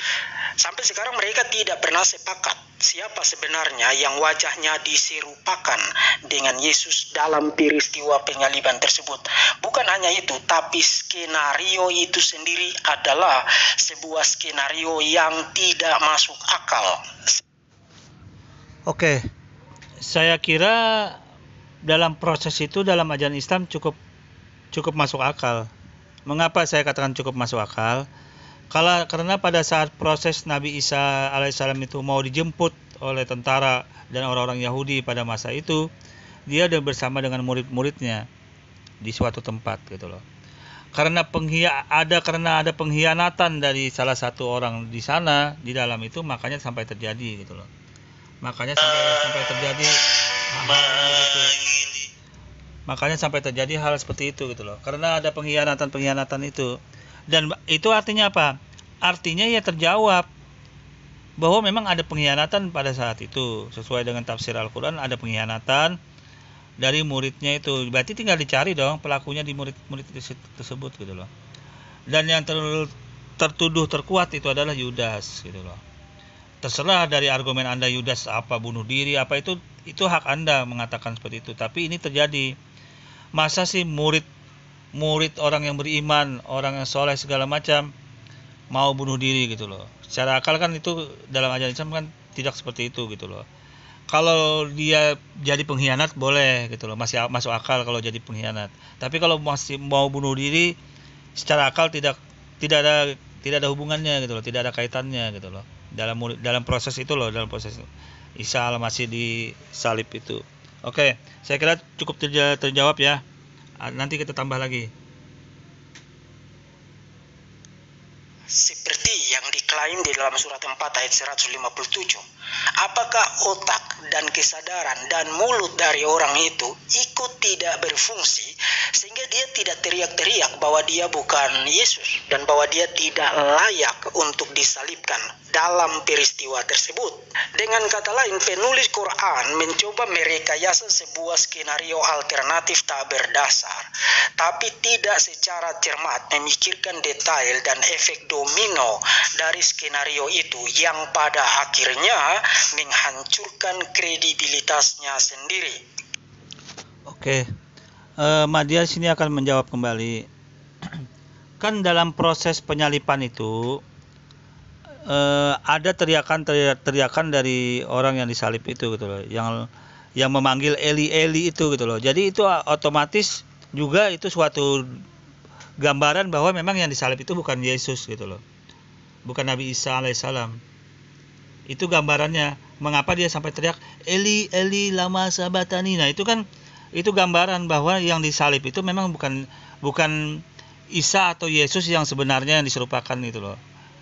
sampai sekarang mereka tidak pernah sepakat siapa sebenarnya yang wajahnya diserupakan dengan Yesus dalam peristiwa penyaliban tersebut. Bukan hanya itu, tapi skenario itu sendiri adalah sebuah skenario yang tidak masuk akal. Oke, Saya kira dalam proses itu dalam ajaran Islam cukup masuk akal. Mengapa saya katakan cukup masuk akal? Karena pada saat proses Nabi Isa alaihissalam itu mau dijemput oleh tentara dan orang-orang Yahudi pada masa itu, dia ada bersama dengan murid-muridnya di suatu tempat gitu loh. Karena ada pengkhianatan dari salah satu orang di sana di dalam itu, makanya sampai terjadi gitu loh. Makanya sampai terjadi Makanya sampai terjadi hal seperti itu gitu loh. Karena ada pengkhianatan itu. Dan itu artinya apa? Artinya ya terjawab bahwa memang ada pengkhianatan pada saat itu. Sesuai dengan tafsir Al-Quran, ada pengkhianatan dari muridnya itu. Berarti tinggal dicari dong pelakunya di murid-murid tersebut gitu loh. Dan yang tertuduh terkuat itu adalah Yudas gitu loh. Terserah dari argumen Anda Yudas apa bunuh diri apa itu hak Anda mengatakan seperti itu. Tapi ini terjadi. Masa sih murid orang yang beriman, orang yang soleh segala macam mau bunuh diri gitu loh. Secara akal kan itu dalam ajaran Islam kan tidak seperti itu gitu loh. Kalau dia jadi pengkhianat boleh gitu loh, masih masuk akal kalau jadi pengkhianat. Tapi kalau masih mau bunuh diri secara akal tidak ada hubungannya gitu loh, tidak ada kaitannya gitu loh. Dalam proses itu loh, dalam proses Isa al-Masih disalib itu. Oke, saya kira cukup terjawab ya. Nanti kita tambah lagi. Seperti yang diklaim di dalam surat 4 ayat 157. Apakah otak dan kesadaran dan mulut dari orang itu ikut tidak berfungsi sehingga dia tidak teriak-teriak bahwa dia bukan Yesus dan bahwa dia tidak layak untuk disalibkan dalam peristiwa tersebut. Dengan kata lain, penulis Quran mencoba merekayasa sebuah skenario alternatif tak berdasar, tapi tidak secara cermat memikirkan detail dan efek domino dari skenario itu yang pada akhirnya menghancurkan kredibilitasnya sendiri. Oke, Madya sini akan menjawab kembali. Kan dalam proses penyalipan itu ada teriakan dari orang yang disalib itu gitu loh, yang memanggil Eli Eli itu gitu loh. Jadi itu otomatis juga itu suatu gambaran bahwa memang yang disalib itu bukan Yesus gitu loh, bukan Nabi Isa alaihissalam. Itu gambarannya. Mengapa dia sampai teriak Eli Eli lama sabatani? Nah itu kan itu gambaran bahwa yang disalib itu memang bukan Isa atau Yesus yang sebenarnya yang diserupakan itu loh,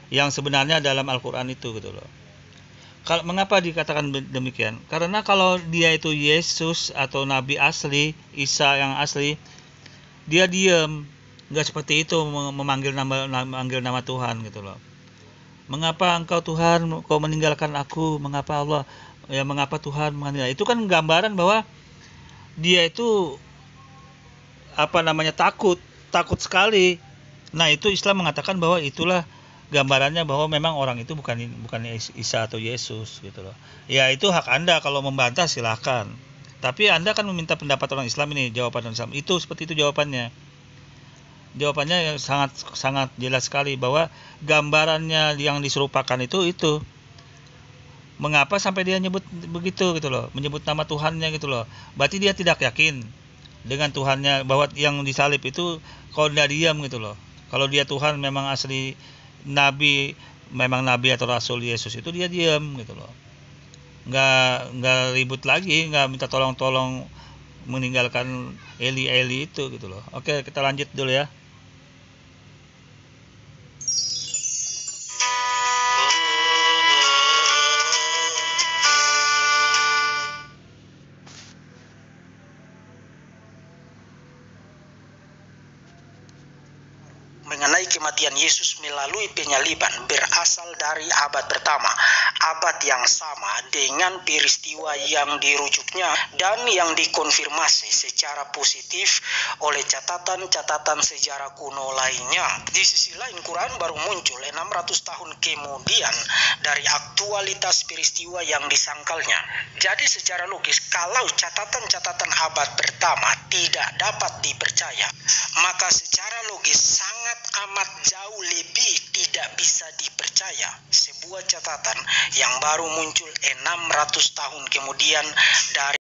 yang sebenarnya dalam Al-Quran itu gitu loh. Mengapa dikatakan demikian? Karena kalau dia itu Yesus atau Nabi asli, Isa yang asli, dia diam, nggak seperti itu memanggil nama Tuhan gitu loh. Mengapa engkau Tuhan kau meninggalkan aku? Mengapa Allah mengapa Tuhan meninggalkan? Itu kan gambaran bahwa dia itu takut sekali. Nah itu Islam mengatakan bahwa itulah gambarannya bahwa memang orang itu bukan Isa atau Yesus gitu loh. Ya itu hak Anda, kalau membantah silahkan. Tapi Anda kan meminta pendapat orang Islam ini, jawaban orang Islam. Itu seperti itu jawabannya. Jawabannya yang sangat jelas sekali bahwa gambarannya yang diserupakan itu. Mengapa sampai dia nyebut begitu gitu loh, menyebut nama Tuhannya gitu loh. Berarti dia tidak yakin dengan Tuhannya, bahwa yang disalib itu kalau dia diam gitu loh. Kalau dia Tuhan memang asli Nabi, memang Nabi atau Rasul Yesus itu dia diam gitu loh. Nggak ribut lagi, nggak minta tolong meninggalkan Eli Eli itu gitu loh. Oke, kita lanjut dulu ya. Mengenai kematian Yesus melalui penyaliban berasal dari abad pertama, abad yang sama dengan peristiwa yang dirujuknya dan yang dikonfirmasi secara positif oleh catatan-catatan sejarah kuno lainnya. Di sisi lain, Quran baru muncul 600 tahun kemudian dari aktualitas peristiwa yang disangkalnya. Jadi secara logis, kalau catatan-catatan abad pertama tidak dapat dipercaya, maka secara logis sangat sangat amat jauh lebih tidak bisa dipercaya. Sebuah catatan yang baru muncul 600 tahun kemudian dari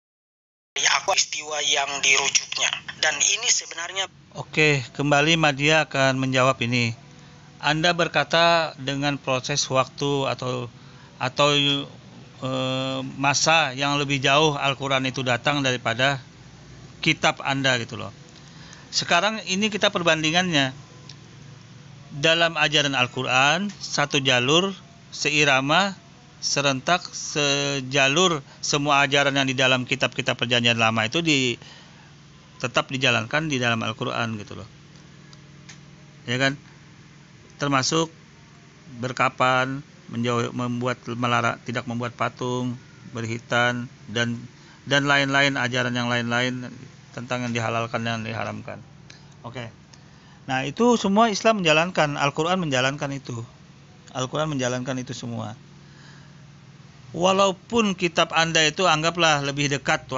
peristiwa yang dirujuknya. Dan ini sebenarnya... Oke, kembali Madia akan menjawab ini. Anda berkata dengan proses waktu atau masa yang lebih jauh Al-Quran itu datang daripada kitab Anda gitu loh. Sekarang ini kita perbandingannya. Dalam ajaran Al-Quran, satu jalur, seirama, serentak, sejalur, semua ajaran yang di dalam kitab-kitab perjanjian lama itu tetap dijalankan di dalam Al-Quran gitu loh. Ya kan? Termasuk berkapan, tidak membuat patung, berhitan, dan lain-lain, ajaran yang lain-lain tentang yang dihalalkan dan yang diharamkan. Oke. Nah, itu semua Islam menjalankan, Al-Quran menjalankan itu. Al-Quran menjalankan itu semua. Walaupun kitab Anda itu anggaplah lebih dekat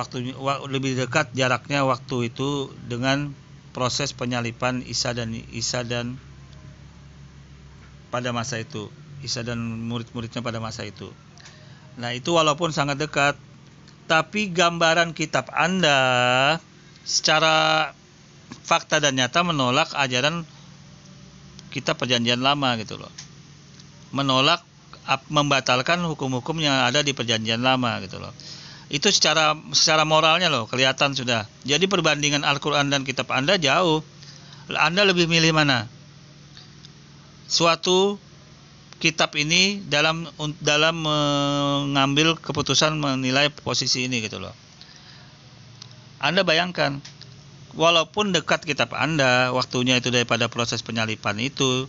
jaraknya waktu itu dengan proses penyalipan Isa dan pada masa itu, Isa dan murid-muridnya pada masa itu. Nah, itu walaupun sangat dekat, tapi gambaran kitab Anda secara fakta dan nyata menolak ajaran kitab perjanjian lama gitu loh. Menolak, membatalkan hukum-hukum yang ada di perjanjian lama gitu loh. Itu secara moralnya loh, kelihatan sudah. Jadi perbandingan Al-Quran dan kitab Anda jauh. Anda lebih milih mana? Suatu kitab ini dalam mengambil keputusan menilai posisi ini gitu loh. Anda bayangkan, walaupun dekat kitab Anda waktunya itu daripada proses penyalipan itu,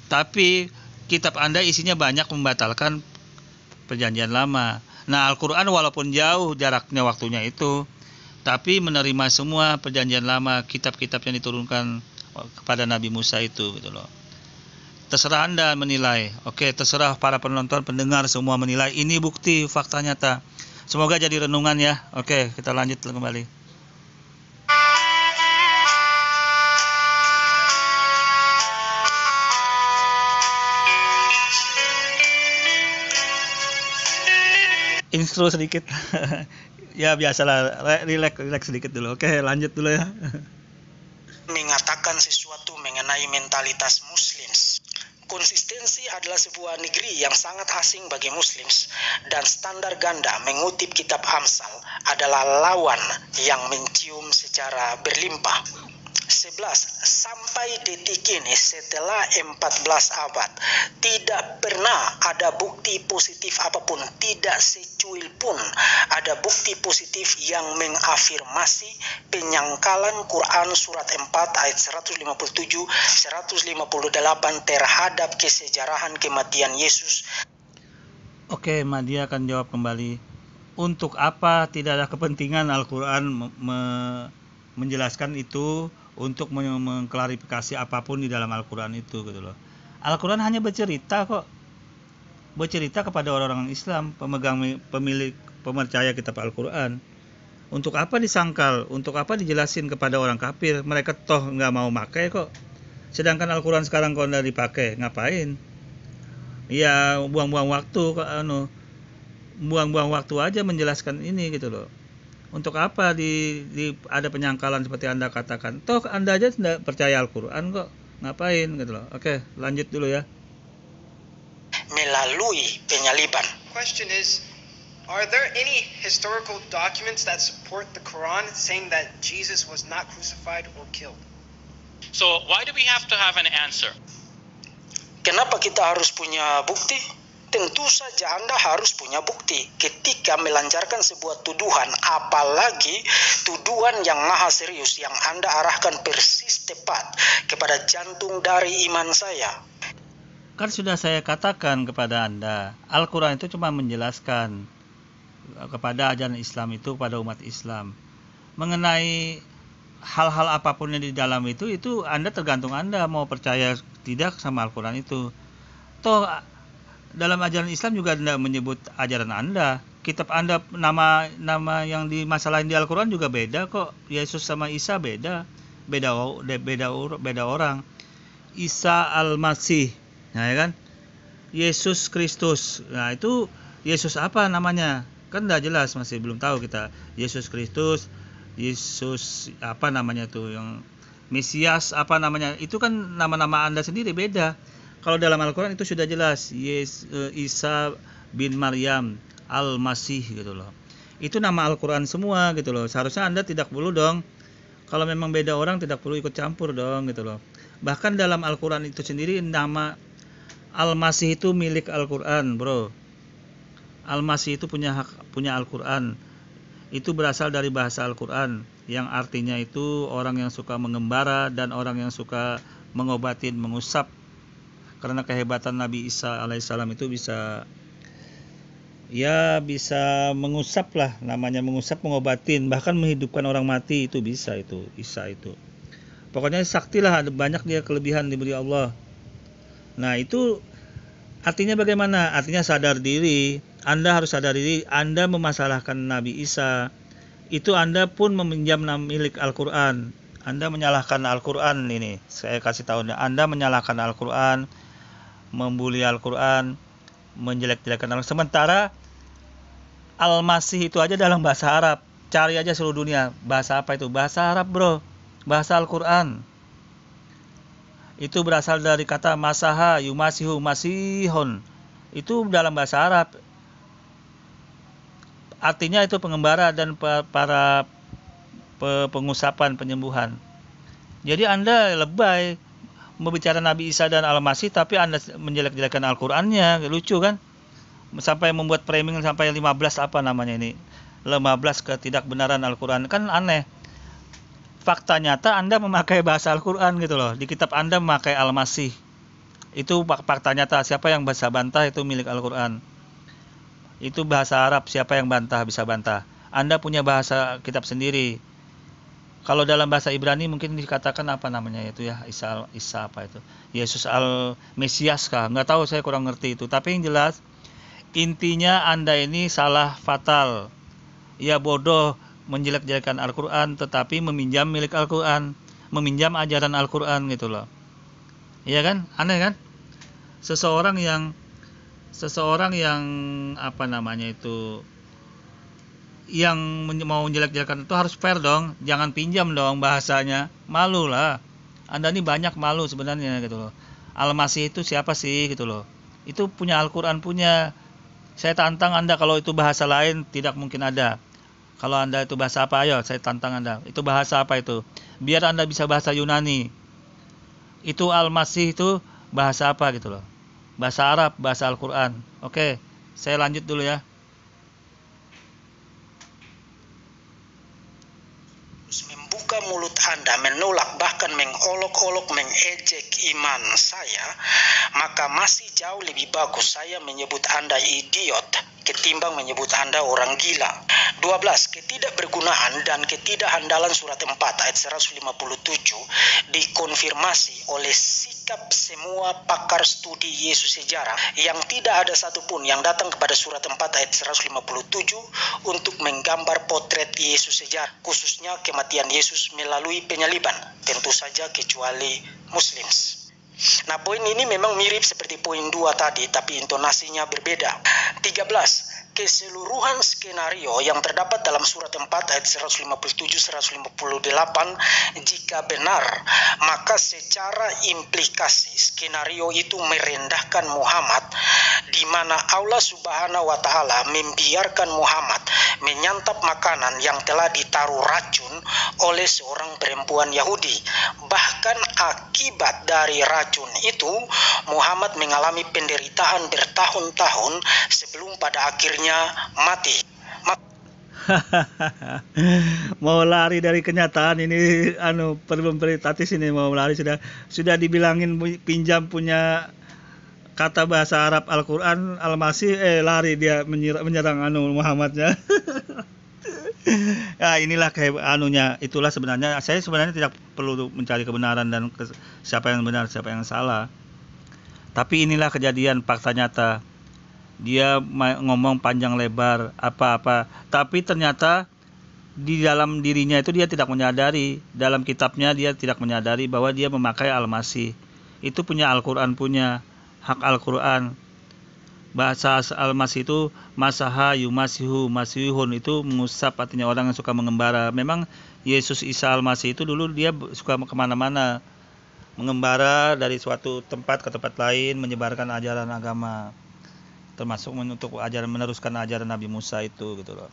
tapi kitab Anda isinya banyak membatalkan perjanjian lama. Nah, Al-Quran walaupun jauh jaraknya waktunya itu, tapi menerima semua perjanjian lama, kitab-kitab yang diturunkan kepada Nabi Musa itu gitu loh. Terserah Anda menilai. Oke, terserah para penonton, pendengar semua menilai. Ini bukti fakta nyata. Semoga jadi renungan ya. Oke, kita lanjut kembali. Intro sedikit. Ya biasalah, relax sedikit dulu. Oke, lanjut dulu ya. Mengatakan sesuatu mengenai mentalitas Muslims. Konsistensi adalah sebuah negeri yang sangat asing bagi Muslims, dan standar ganda mengutip kitab Amsal adalah lawan yang mencium secara berlimpah. 11. Sampai detik ini setelah 14 abad tidak pernah ada bukti positif apapun, tidak secuil pun ada bukti positif yang mengafirmasi penyangkalan Quran surat 4 ayat 157-158 terhadap kesejarahan kematian Yesus. Oke, Madia akan jawab kembali. Untuk apa tidak ada kepentingan Al-Quran menjelaskan itu, untuk mengklarifikasi apapun di dalam Al-Quran itu gitu loh. Al-Quran hanya bercerita kok. Bercerita kepada orang-orang Islam, pemercaya kitab Al-Quran. Untuk apa disangkal? Untuk apa dijelasin kepada orang kafir? Mereka toh nggak mau pakai kok. Sedangkan Al-Quran sekarang kalau nggak dipakai, ngapain? Ya buang-buang waktu, buang-buang waktu aja menjelaskan ini gitu loh. Untuk apa ada penyangkalan seperti Anda katakan? Toh Anda aja tidak percaya Al-Quran kok. Ngapain gitu loh. Oke, lanjut dulu ya. Melalui penyalipan. Question is, are there any historical documents that support the Quran saying that Jesus was not crucified or killed? So why do we have to have an answer? Kenapa kita harus punya bukti? Tentu saja Anda harus punya bukti ketika melancarkan sebuah tuduhan, apalagi tuduhan yang maha serius yang Anda arahkan persis tepat kepada jantung dari iman saya. Kan sudah saya katakan kepada Anda, Al-Quran itu cuma menjelaskan kepada ajaran Islam itu, pada umat Islam. Mengenai hal-hal apapun yang di dalam itu Anda tergantung Anda mau percaya tidak sama Al-Quran itu. Toh dalam ajaran Islam juga tidak menyebut ajaran Anda. Kitab Anda, nama yang dimasalahin di Al-Quran juga beda kok. Yesus sama Isa beda orang. Isa Al-Masih. Nah, ya kan? Yesus Kristus. Nah, itu Yesus apa namanya? Kan enggak jelas, masih belum tahu kita. Yesus Kristus, Yesus apa namanya tuh, yang Mesias apa namanya? Itu kan nama-nama Anda sendiri beda. Kalau dalam Al-Qur'an itu sudah jelas, Isa bin Maryam Al-Masih gitu loh. Itu nama Al-Qur'an semua gitu loh. Seharusnya Anda tidak perlu dong. Kalau memang beda orang tidak perlu ikut campur dong gitu loh. Bahkan dalam Al-Qur'an itu sendiri nama Al-Masih itu milik Al-Qur'an, bro. Al-Masih itu punya Al-Qur'an. Itu berasal dari bahasa Al-Qur'an yang artinya itu orang yang suka mengembara dan orang yang suka mengobatin, mengusap. Karena kehebatan Nabi Isa alaihissalam itu bisa mengusap lah, namanya mengusap, mengobatin, bahkan menghidupkan orang mati, itu bisa itu Isa itu. Pokoknya sakti lah, ada banyak dia kelebihan diberi Allah. Nah, itu artinya bagaimana? Artinya sadar diri. Anda harus sadar diri, Anda memasalahkan Nabi Isa. Itu Anda pun meminjam milik Al-Qur'an. Anda menyalahkan Al-Qur'an ini. Saya kasih tahu Anda menyalahkan Al-Qur'an, membuli Al-Qur'an, menjelek-jelekan Al-Qur'an. Sementara Al-Masih itu aja dalam bahasa Arab. Cari aja seluruh dunia. Bahasa apa itu? Bahasa Arab, bro. Bahasa Al-Qur'an. Itu berasal dari kata masaha, yumasihu, masihun. Itu dalam bahasa Arab. Artinya itu pengembara dan para pengusapan, penyembuhan. Jadi Anda lebay membicara Nabi Isa dan Al-Masih, tapi Anda menjelek-jelekan Al-Qur'annya. Lucu kan? Sampai membuat framing sampai 15 apa namanya ini? 15 ketidakbenaran Al-Qur'an. Kan aneh. Fakta nyata Anda memakai bahasa Al-Qur'an gitu loh. Di kitab Anda memakai Al-Masih. Itu fakta nyata. Siapa yang bisa bantah itu milik Al-Qur'an. Itu bahasa Arab, siapa yang bantah bisa bantah. Anda punya bahasa kitab sendiri. Kalau dalam bahasa Ibrani mungkin dikatakan apa namanya itu ya, Isa apa itu? Yesus Al-Mesias kah? Nggak tahu, saya kurang ngerti itu. Tapi yang jelas intinya Anda ini salah fatal. Ya bodoh menjelek-jelekan Al-Qur'an tetapi meminjam milik Al-Qur'an, meminjam ajaran Al-Qur'an gitu loh. Iya kan? Aneh kan? Seseorang yang apa namanya itu, yang mau menjelek-jelekan itu harus fair dong, jangan pinjam dong bahasanya. Malu lah, Anda ini banyak malu sebenarnya gitu loh. Al-Masih itu siapa sih gitu loh. Itu punya Al-Qur'an punya. Saya tantang Anda, kalau itu bahasa lain tidak mungkin ada. Kalau Anda itu bahasa apa, ayo saya tantang Anda. Itu bahasa apa itu? Biar Anda bisa bahasa Yunani. Itu Al-Masih itu bahasa apa gitu loh. Bahasa Arab, bahasa Al-Qur'an. Oke, saya lanjut dulu ya. Membuka mulut Anda menolak bahkan mengolok-olok mengejek iman saya, maka masih jauh lebih bagus saya menyebut Anda idiot ketimbang menyebut Anda orang gila. 12. Ketidakbergunaan dan ketidakhandalan surat 4 ayat 157 dikonfirmasi oleh sikap semua pakar studi Yesus sejarah yang tidak ada satupun yang datang kepada surat 4 ayat 157 untuk menggambar potret Yesus sejarah, khususnya kematian Yesus melalui penyaliban, tentu saja kecuali Muslims. Nah, poin ini memang mirip seperti poin 2 tadi, tapi intonasinya berbeda. 13. Keseluruhan skenario yang terdapat dalam surat 4 ayat 157-158 jika benar, maka secara implikasi skenario itu merendahkan Muhammad, di mana Allah Subhanahu wa Ta'ala membiarkan Muhammad menyantap makanan yang telah ditaruh racun oleh seorang perempuan Yahudi. Bahkan akibat dari racun itu, Muhammad mengalami penderitaan bertahun-tahun sebelum pada akhirnya mati. Mau lari dari kenyataan ini, peritatis ini mau lari, sudah dibilangin pinjam punya kata bahasa Arab Al-Qur'an, Al-Masih, lari dia menyerang Muhammadnya. Ya, inilah kayak itulah sebenarnya. Saya sebenarnya tidak perlu mencari kebenaran dan siapa yang benar, siapa yang salah. Tapi inilah kejadian, fakta nyata. Dia ngomong panjang lebar apa-apa, tapi ternyata di dalam dirinya itu dia tidak menyadari, dalam kitabnya dia tidak menyadari bahwa dia memakai Al-Masih. itu punya Al-Quran, punya hak Al-Quran. Bahasa Al-Masih itu masaha yumasihu, masihun itu mengusap, artinya orang yang suka mengembara. Memang Yesus Isa Al-Masih itu dulu dia suka kemana-mana, mengembara dari suatu tempat ke tempat lain, menyebarkan ajaran agama, termasuk untuk meneruskan ajaran Nabi Musa itu gitu loh.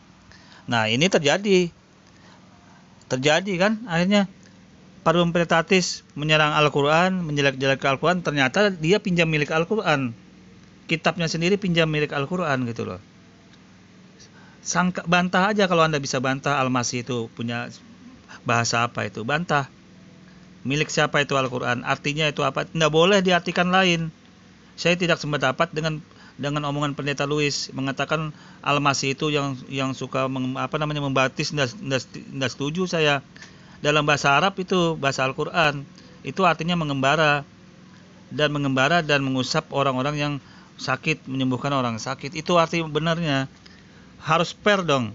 Nah ini terjadi kan akhirnya Parvum Petitatis menyerang Al-Quran, menjelek-jelekan Al-Quran, ternyata dia pinjam milik Al-Quran, kitabnya sendiri pinjam milik Al-Quran gitu loh. Bantah aja kalau Anda bisa bantah Al-Masih itu punya bahasa apa itu, bantah. Milik siapa itu Al-Quran, artinya itu apa, tidak boleh diartikan lain. Saya tidak sependapat dengan omongan pendeta Louis mengatakan Al-Masih itu yang suka membaptis, tidak setuju saya. Dalam bahasa Arab itu, bahasa Al-Quran itu artinya mengembara dan mengusap orang-orang yang sakit, menyembuhkan orang sakit. Itu arti benarnya. Harus fair dong.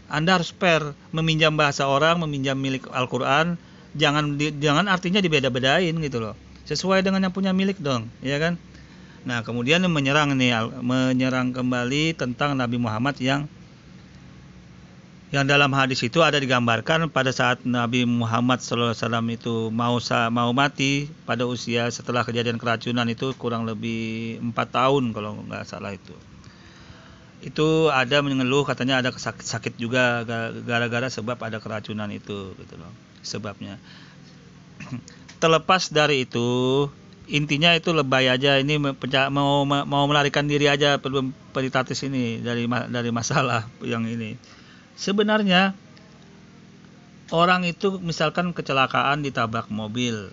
Anda harus fair, meminjam bahasa orang, meminjam milik Al-Quran, jangan artinya dibeda-bedain gitu loh. Sesuai dengan yang punya milik dong, ya kan? Nah, kemudian menyerang kembali tentang Nabi Muhammad yang dalam hadis itu ada digambarkan pada saat Nabi Muhammad SAW itu mau mati pada usia setelah kejadian keracunan itu kurang lebih 4 tahun kalau nggak salah itu. Itu ada mengeluh katanya ada sakit juga gara-gara sebab ada keracunan itu gitu loh sebabnya. Terlepas dari itu, intinya itu lebay aja, ini mau melarikan diri aja Parvum Petitatis ini dari masalah yang ini. Sebenarnya orang itu misalkan kecelakaan ditabrak mobil,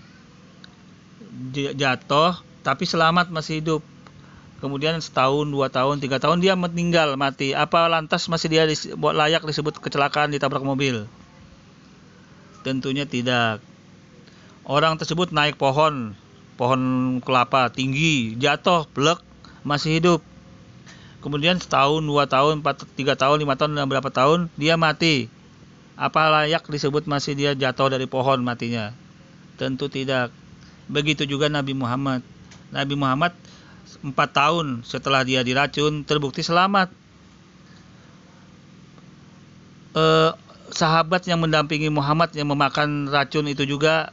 jatuh tapi selamat masih hidup, kemudian setahun, 2 tahun, 3 tahun dia meninggal mati, apa lantas masih dia layak disebut kecelakaan ditabrak mobil? Tentunya tidak. Orang tersebut naik pohon kelapa tinggi, jatuh, blek, masih hidup. Kemudian setahun, 2 tahun, 3 tahun, 5 tahun, dan berapa tahun dia mati. Apa layak disebut masih dia jatuh dari pohon matinya? Tentu tidak. Begitu juga Nabi Muhammad. Nabi Muhammad 4 tahun setelah dia diracun terbukti selamat. Sahabat yang mendampingi Muhammad yang memakan racun itu juga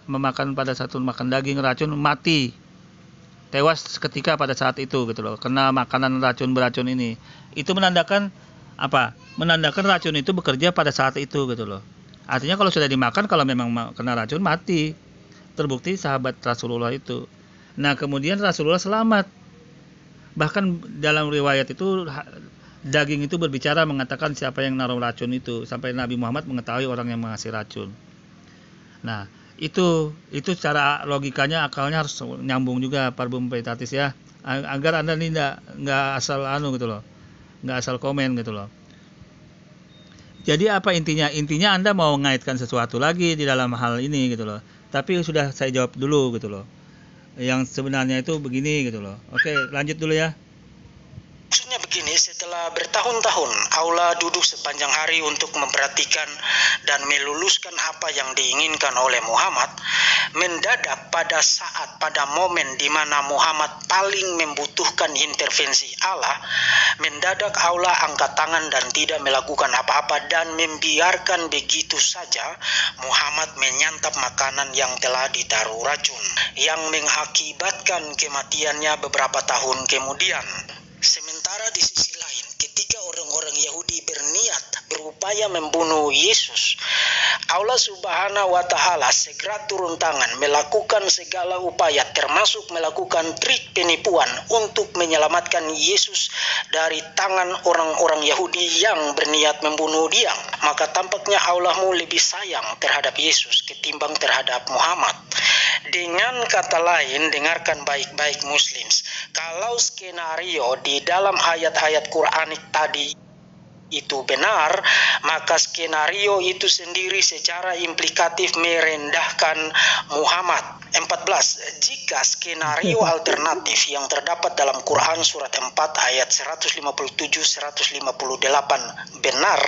pada satu makan daging racun mati. Tewas seketika pada saat itu gitu loh, kena makanan beracun ini. Itu menandakan apa? Menandakan racun itu bekerja pada saat itu gitu loh. Artinya kalau sudah dimakan, kalau memang kena racun mati. Terbukti sahabat Rasulullah itu. Nah, kemudian Rasulullah selamat. Bahkan dalam riwayat itu daging itu berbicara mengatakan siapa yang naruh racun itu, sampai Nabi Muhammad mengetahui orang yang mengasih racun. Nah, itu cara logikanya, akalnya harus nyambung juga Parvum Petitatis ya, agar Anda ini nggak asal gitu loh, nggak asal komen gitu loh. Jadi apa intinya Anda mau mengaitkan sesuatu lagi di dalam hal ini gitu loh, tapi sudah saya jawab dulu gitu loh, yang sebenarnya itu begini gitu loh. Oke, lanjut dulu ya. Maksudnya begini, setelah bertahun-tahun Aula duduk sepanjang hari untuk memperhatikan dan meluluskan apa yang diinginkan oleh Muhammad, mendadak pada momen di mana Muhammad paling membutuhkan intervensi Allah, mendadak Aula angkat tangan dan tidak melakukan apa-apa dan membiarkan begitu saja Muhammad menyantap makanan yang telah ditaruh racun, yang mengakibatkan kematiannya beberapa tahun kemudian. Sementara di sisi lain, ketika orang-orang Yahudi berupaya membunuh Yesus, Allah Subhanahu wa Ta'ala segera turun tangan melakukan segala upaya, termasuk melakukan trik penipuan untuk menyelamatkan Yesus dari tangan orang-orang Yahudi yang berniat membunuh dia. Maka tampaknya Allahmu lebih sayang terhadap Yesus ketimbang terhadap Muhammad. Dengan kata lain, dengarkan baik-baik Muslims, kalau skenario di dalam ayat-ayat Quranik tadi itu benar, maka skenario itu sendiri secara implikatif merendahkan Muhammad. 14. Jika skenario alternatif yang terdapat dalam Quran surat 4 ayat 157-158 benar,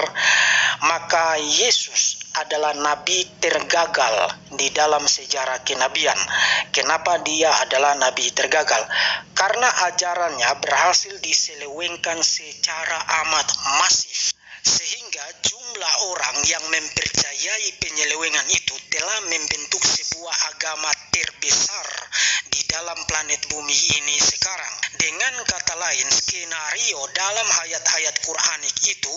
maka Yesus adalah nabi tergagal di dalam sejarah kenabian. Kenapa dia adalah nabi tergagal? Karena ajarannya berhasil diselewengkan secara amat masif, sehingga jumlah orang yang mempercayai penyelewengan itu telah membentuk sebuah agama terbesar di dalam planet bumi ini sekarang. Dengan kata lain, skenario dalam ayat-ayat Quranik itu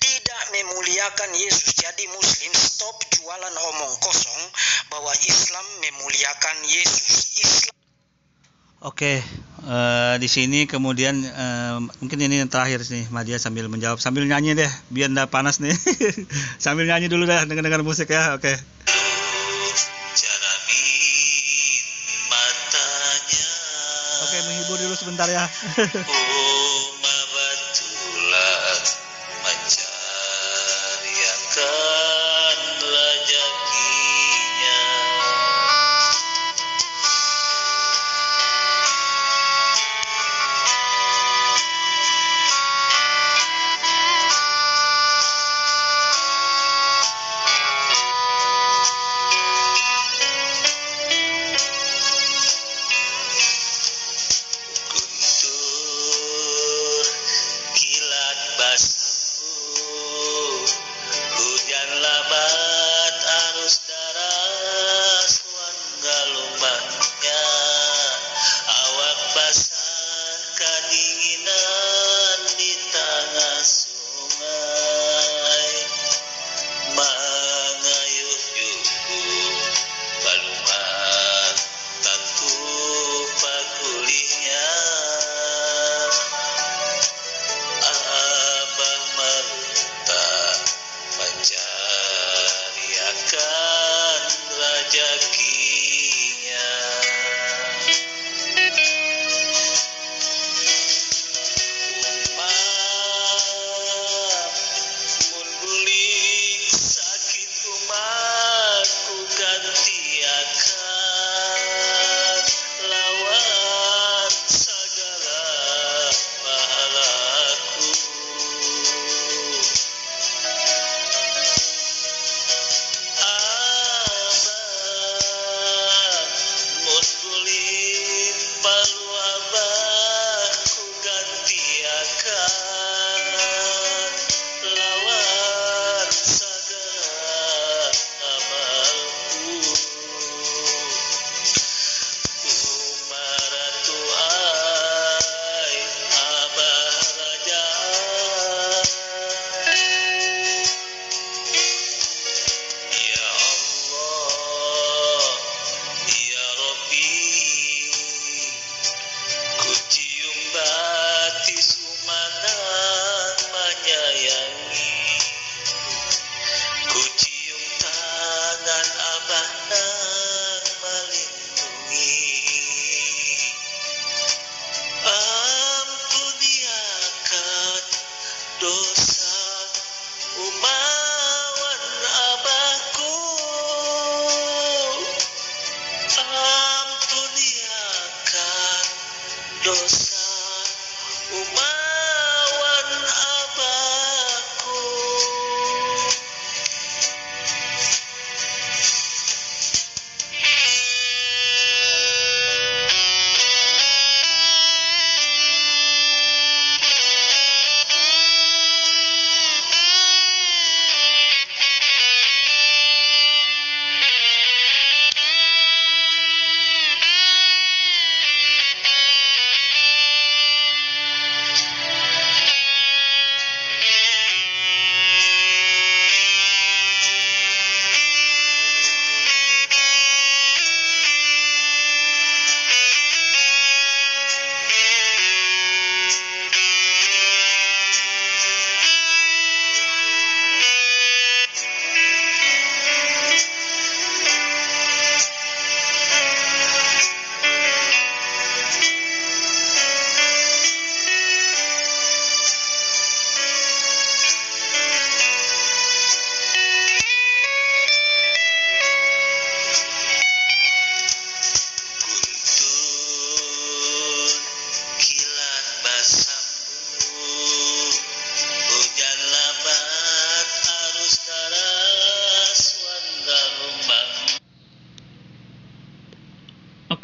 tidak memuliakan Yesus. Jadi Muslim stop jualan omong kosong bahwa Islam memuliakan Yesus. Oke, di sini kemudian mungkin ini yang terakhir nih, Madia sambil menjawab, sambil nyanyi deh, biar nggak panas nih. Sambil nyanyi dulu dah, dengar musik ya, oke. Oke, menghibur dulu sebentar ya.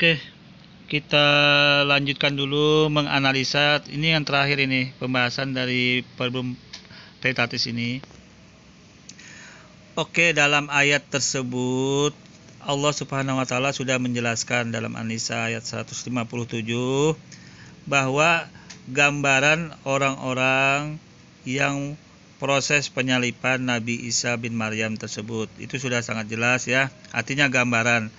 Oke, kita lanjutkan dulu menganalisa ini yang terakhir ini pembahasan dari verbum praetatis ini. Oke, dalam ayat tersebut Allah Subhanahu wa taala sudah menjelaskan dalam An-Nisa ayat 157 bahwa gambaran orang-orang yang proses penyalipan Nabi Isa bin Maryam tersebut itu sudah sangat jelas ya, artinya gambaran.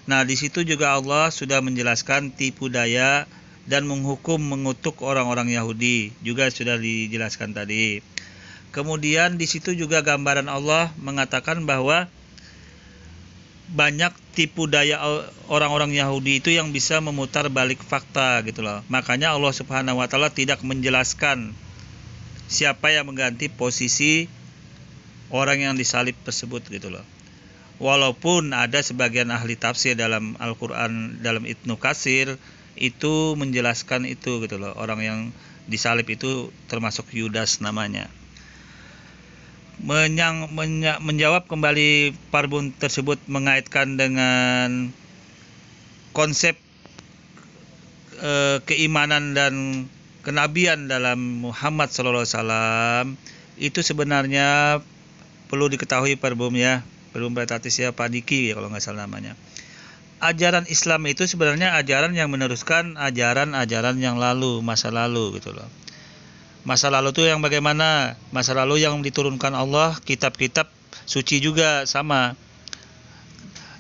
Nah, di situ juga Allah sudah menjelaskan tipu daya dan menghukum mengutuk orang-orang Yahudi, juga sudah dijelaskan tadi. Kemudian di situ juga gambaran Allah mengatakan bahwa banyak tipu daya orang-orang Yahudi itu yang bisa memutar balik fakta gitu loh. Makanya Allah Subhanahu wa taala tidak menjelaskan siapa yang mengganti posisi orang yang disalib tersebut gitu loh. Walaupun ada sebagian ahli tafsir dalam Al-Quran, dalam Ibnu Katsir itu menjelaskan itu gitu loh. Orang yang disalib itu termasuk Yudas namanya. Menjawab kembali verbum tersebut mengaitkan dengan konsep keimanan dan kenabian dalam Muhammad SAW, itu sebenarnya perlu diketahui verbum ya. Verbum praetatis ya, Pak Diki ya kalau nggak salah namanya. Ajaran Islam itu sebenarnya ajaran yang meneruskan ajaran-ajaran yang lalu, masa lalu gitu loh. Masa lalu itu yang bagaimana? Masa lalu yang diturunkan Allah, kitab-kitab suci juga sama.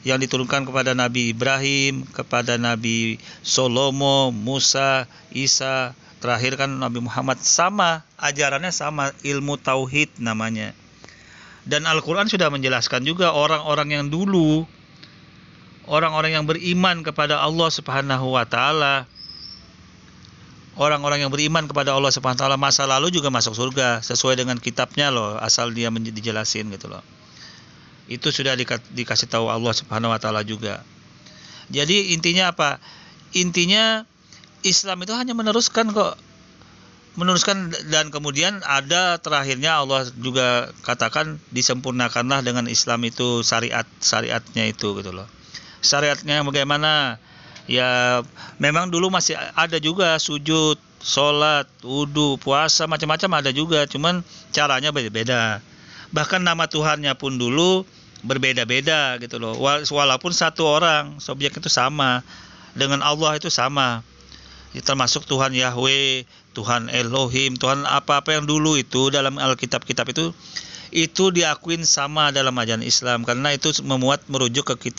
Yang diturunkan kepada Nabi Ibrahim, kepada Nabi Salomo, Musa, Isa, terakhir kan Nabi Muhammad, sama, ajarannya sama, ilmu tauhid namanya. Dan Al-Quran sudah menjelaskan juga orang-orang yang dulu, orang-orang yang beriman kepada Allah Subhanahu wa taala, orang-orang yang beriman kepada Allah Subhanahu wa taala masa lalu juga masuk surga sesuai dengan kitabnya loh, asal dia dijelasin gitu loh. Itu sudah dikasih tahu Allah Subhanahu wa taala juga. Jadi intinya apa? Intinya Islam itu hanya meneruskan kok. Meneruskan, dan kemudian ada terakhirnya Allah juga katakan disempurnakanlah dengan Islam itu syariatnya itu gitu loh. Syariatnya bagaimana? Ya memang dulu masih ada juga sujud, sholat, wudu, puasa, macam-macam ada juga, cuman caranya beda-beda. Bahkan nama Tuhannya pun dulu berbeda-beda gitu loh. Walaupun satu orang, subjek itu sama, dengan Allah itu sama. Termasuk Tuhan Yahweh, Tuhan Elohim, Tuhan apa-apa yang dulu itu dalam Alkitab-kitab itu diakuin sama dalam ajaran Islam, karena itu merujuk ke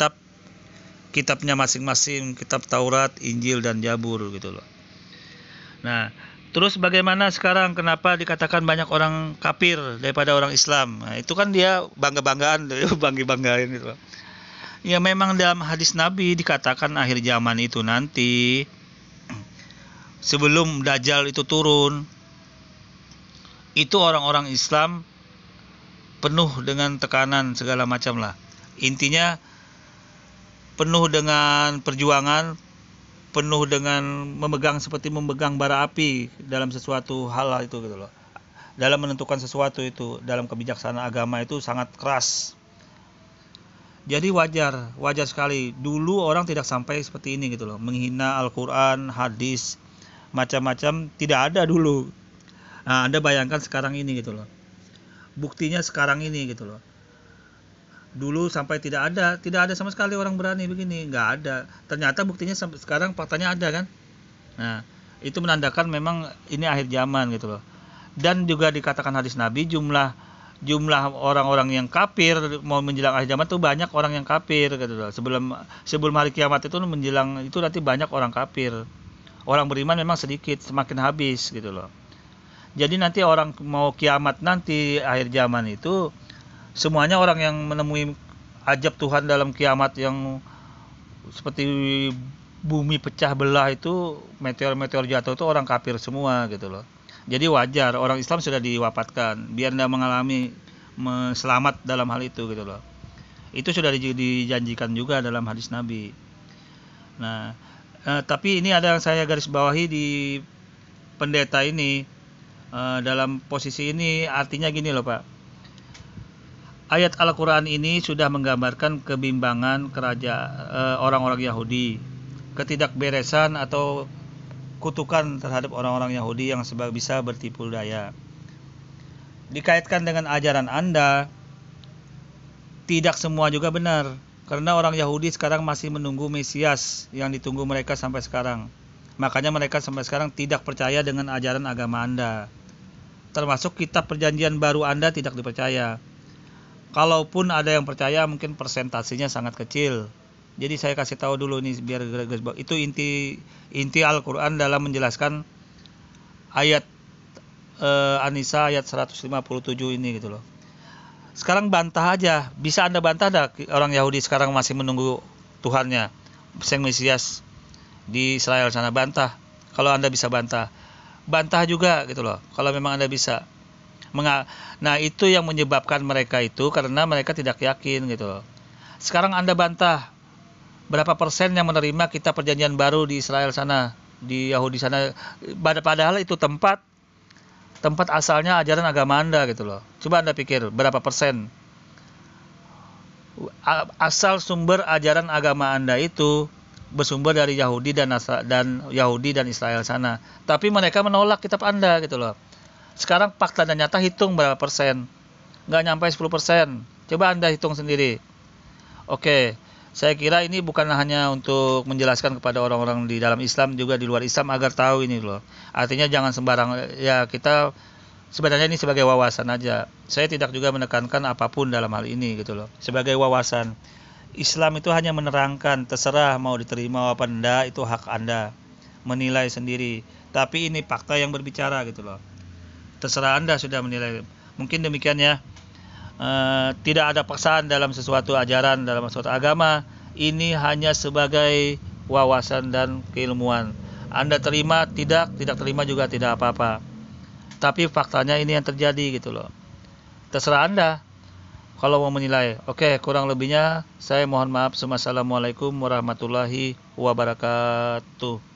kitabnya masing-masing, kitab Taurat, Injil dan Zabur gitu loh. Nah, terus bagaimana sekarang, kenapa dikatakan banyak orang kafir daripada orang Islam? Nah, itu kan dia bangga-banggaan, bangga-banggain gitu loh. Ya memang dalam hadis Nabi dikatakan akhir zaman itu nanti, sebelum Dajjal itu turun, itu orang-orang Islam penuh dengan tekanan segala macam lah. Intinya penuh dengan perjuangan, penuh dengan seperti memegang bara api dalam sesuatu hal itu gitu loh. Dalam menentukan sesuatu itu, dalam kebijaksanaan agama itu sangat keras. Jadi wajar sekali dulu orang tidak sampai seperti ini gitu loh, menghina Al-Quran, hadis, macam-macam tidak ada dulu. Nah, Anda bayangkan sekarang ini gitu loh. Buktinya sekarang ini gitu loh. Dulu sampai tidak ada sama sekali orang berani begini, nggak ada. Ternyata buktinya sekarang faktanya ada kan. Nah, itu menandakan memang ini akhir zaman gitu loh. Dan juga dikatakan hadis Nabi, jumlah orang-orang yang kafir mau menjelang akhir zaman tuh banyak orang yang kafir gitu loh. Sebelum hari kiamat itu menjelang itu nanti banyak orang kafir. Orang beriman memang sedikit, semakin habis gitu loh. Jadi nanti orang mau kiamat nanti akhir zaman itu semuanya orang yang menemui ajab Tuhan dalam kiamat yang seperti bumi pecah belah itu, meteor-meteor jatuh itu orang kafir semua gitu loh. Jadi wajar orang Islam sudah diwafatkan biar tidak mengalami selamat dalam hal itu gitu loh. Itu sudah dijanjikan juga dalam hadis Nabi. Nah, tapi ini ada yang saya garis bawahi di pendeta ini, dalam posisi ini artinya gini loh Pak. Ayat Al-Quran ini sudah menggambarkan kebimbangan orang-orang Yahudi. ketidakberesan atau kutukan terhadap orang-orang Yahudi yang bisa bertipu daya. Dikaitkan dengan ajaran Anda, tidak semua juga benar, karena orang Yahudi sekarang masih menunggu Mesias yang ditunggu mereka sampai sekarang. Makanya mereka sampai sekarang tidak percaya dengan ajaran agama Anda. Termasuk kitab perjanjian baru Anda tidak dipercaya. Kalaupun ada yang percaya, mungkin persentasenya sangat kecil. Jadi saya kasih tahu dulu nih biar garis bawah. Itu inti Al-Qur'an dalam menjelaskan ayat An-Nisa ayat 157 ini gitu loh. Sekarang bantah aja. Bisa Anda bantah dah orang Yahudi sekarang masih menunggu Tuhannya, Sang Mesias di Israel sana, bantah. Kalau Anda bisa bantah juga gitu loh. Kalau memang Anda bisa. Nah, itu yang menyebabkan mereka itu karena mereka tidak yakin gitu loh. Sekarang Anda bantah. Berapa persen yang menerima kitab perjanjian baru di Israel sana, di Yahudi sana, padahal itu tempat asalnya ajaran agama Anda gitu loh. Coba Anda pikir berapa persen asal sumber ajaran agama Anda itu bersumber dari Yahudi dan Israel sana. Tapi mereka menolak kitab Anda gitu loh. Sekarang fakta dan nyata hitung berapa persen. Nggak nyampe 10%. Coba Anda hitung sendiri. Oke, saya kira ini bukan hanya untuk menjelaskan kepada orang-orang di dalam Islam, juga di luar Islam agar tahu ini loh. Artinya jangan sembarang, ya kita sebenarnya ini sebagai wawasan aja. Saya tidak juga menekankan apapun dalam hal ini gitu loh. Sebagai wawasan. Islam itu hanya menerangkan, terserah mau diterima apa enggak, itu hak Anda menilai sendiri. Tapi ini fakta yang berbicara gitu loh. Terserah Anda sudah menilai. Mungkin demikian ya. Tidak ada paksaan dalam sesuatu ajaran, dalam sesuatu agama. Ini hanya sebagai wawasan dan keilmuan. Anda terima, tidak terima juga tidak apa-apa. Tapi faktanya ini yang terjadi gitu loh. Terserah Anda kalau mau menilai. Oke, kurang lebihnya saya mohon maaf. Assalamualaikum warahmatullahi wabarakatuh.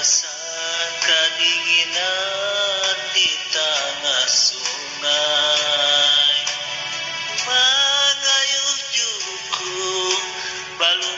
Rasa kedinginan di tengah sungai mengayuh juku balu